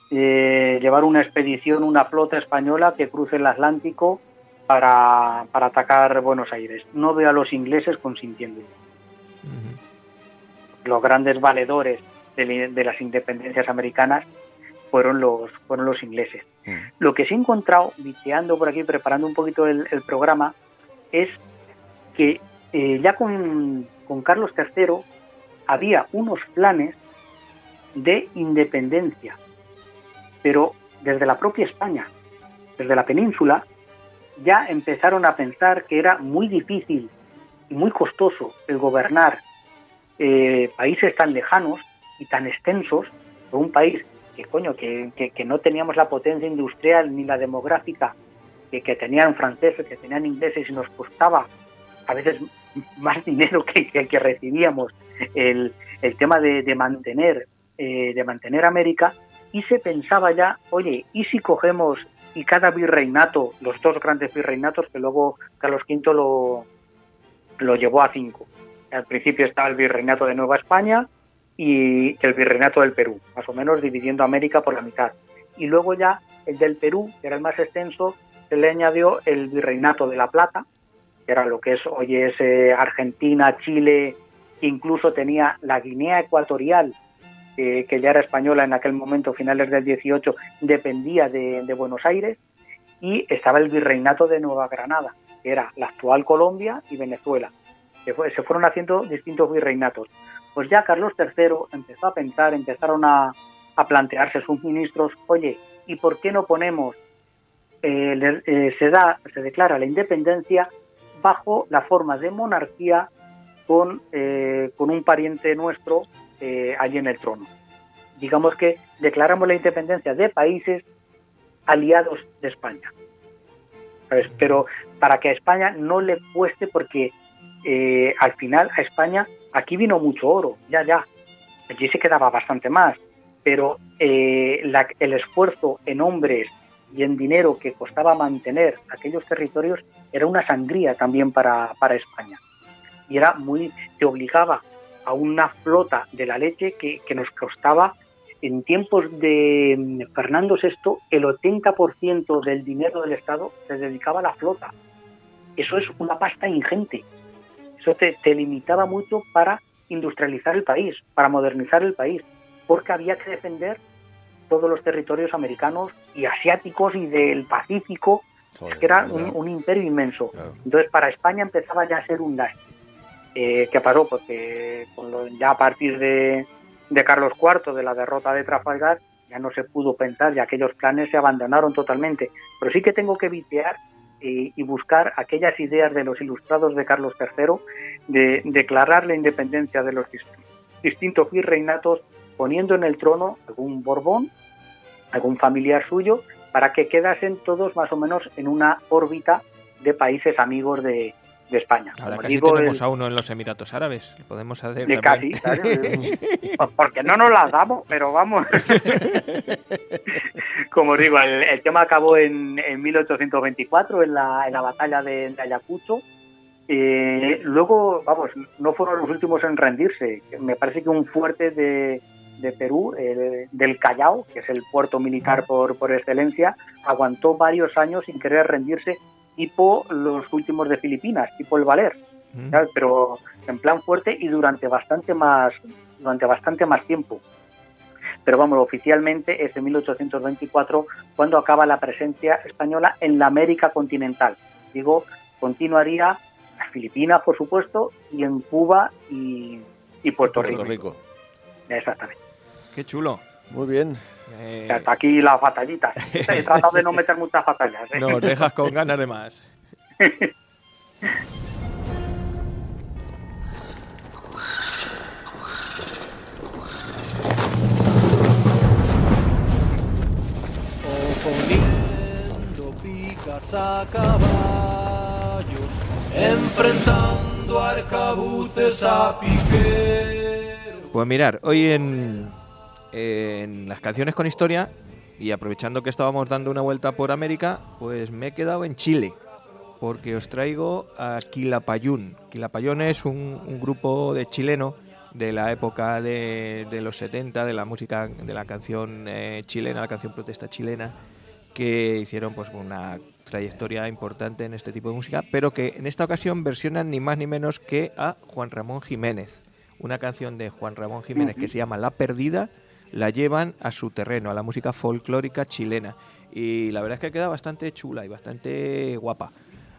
llevar una expedición, una flota española que cruce el Atlántico para atacar Buenos Aires. No veo a los ingleses consintiendo. Los grandes valedores de las independencias americanas fueron los ingleses. Lo que sí he encontrado, bicheando por aquí, preparando un poquito el programa, es que ya con Carlos III había unos planes de independencia, pero desde la propia España, desde la península, ya empezaron a pensar que era muy difícil y muy costoso el gobernar países tan lejanos y tan extensos, por un país que no teníamos la potencia industrial ni la demográfica que tenían franceses, que tenían ingleses, y nos costaba a veces más dinero que recibíamos el tema de mantener América. Y se pensaba ya, oye, ¿y si cogemos y cada virreinato, los dos grandes virreinatos, que luego Carlos V lo llevó a 5? Al principio estaba el virreinato de Nueva España y el virreinato del Perú, más o menos dividiendo América por la mitad. Y luego ya el del Perú, que era el más extenso, se le añadió el virreinato de La Plata, que era lo que hoy es Argentina, Chile, que incluso tenía la Guinea Ecuatorial, que ya era española en aquel momento, finales del 18, dependía de Buenos Aires, y estaba el virreinato de Nueva Granada, que era la actual Colombia y Venezuela. Se fueron haciendo distintos virreinatos. Pues ya Carlos III empezó a pensar, empezaron a plantearse sus ministros, oye, ¿y por qué no ponemos, se declara la independencia bajo la forma de monarquía con un pariente nuestro allí en el trono? Digamos que declaramos la independencia de países aliados de España, ¿sabes? Pero para que a España no le cueste, porque al final a España aquí vino mucho oro, ya, allí se quedaba bastante más, pero el esfuerzo en hombres y en dinero que costaba mantener aquellos territorios era una sangría también para España, y te obligaba a una flota de la leche que nos costaba, en tiempos de Fernando VI, el 80% del dinero del Estado se dedicaba a la flota. Eso es una pasta ingente. Eso te limitaba mucho para industrializar el país, para modernizar el país, porque había que defender todos los territorios americanos y asiáticos y del Pacífico. Joder, es que era claro. un imperio inmenso. Claro. Entonces, para España empezaba ya a ser un lastre. ¿Qué pasó? Porque ya a partir de Carlos IV, de la derrota de Trafalgar, ya no se pudo pensar, ya aquellos planes se abandonaron totalmente. Pero sí que tengo que viciar y buscar aquellas ideas de los ilustrados de Carlos III de declarar la independencia de los distintos virreinatos, poniendo en el trono algún Borbón, algún familiar suyo, para que quedasen todos más o menos en una órbita de países amigos de España. Ahora Como casi digo, tenemos a uno en los Emiratos Árabes. Lo podemos hacer de también. casi, claro, porque no nos las damos, pero vamos. Como digo, el tema acabó en 1824, en la batalla de Ayacucho. Luego, vamos, no fueron los últimos en rendirse. Me parece que un fuerte de Perú, del Callao, que es el puerto militar por excelencia, aguantó varios años sin querer rendirse, tipo los últimos de Filipinas, tipo el Valer, ¿sabes? Pero en plan fuerte y durante bastante más tiempo. Pero vamos, oficialmente es en 1824 cuando acaba la presencia española en la América continental. Digo, continuaría en las Filipinas, por supuesto, y en Cuba y Puerto Rico. Exactamente. Qué chulo. Muy bien. Hasta aquí las batallitas. He tratado de no meter muchas batallas. Nos dejas con ganas de más. Poniendo picas a caballos, enfrentando arcabuces a piqueros. Pues mirar, hoy en las canciones con historia, y aprovechando que estábamos dando una vuelta por América, pues me he quedado en Chile, porque os traigo a Quilapayún. Quilapayún es un grupo de chileno de la época de los 70, de la música, de la canción chilena, la canción protesta chilena, que hicieron pues una trayectoria importante en este tipo de música, pero que en esta ocasión versionan ni más ni menos que a Juan Ramón Jiménez. Una canción de Juan Ramón Jiménez que se llama La Perdida, la llevan a su terreno, a la música folclórica chilena. Y la verdad es que queda bastante chula y bastante guapa.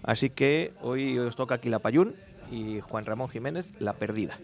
Así que hoy os toca Quilapayún y Juan Ramón Jiménez, La Perdida.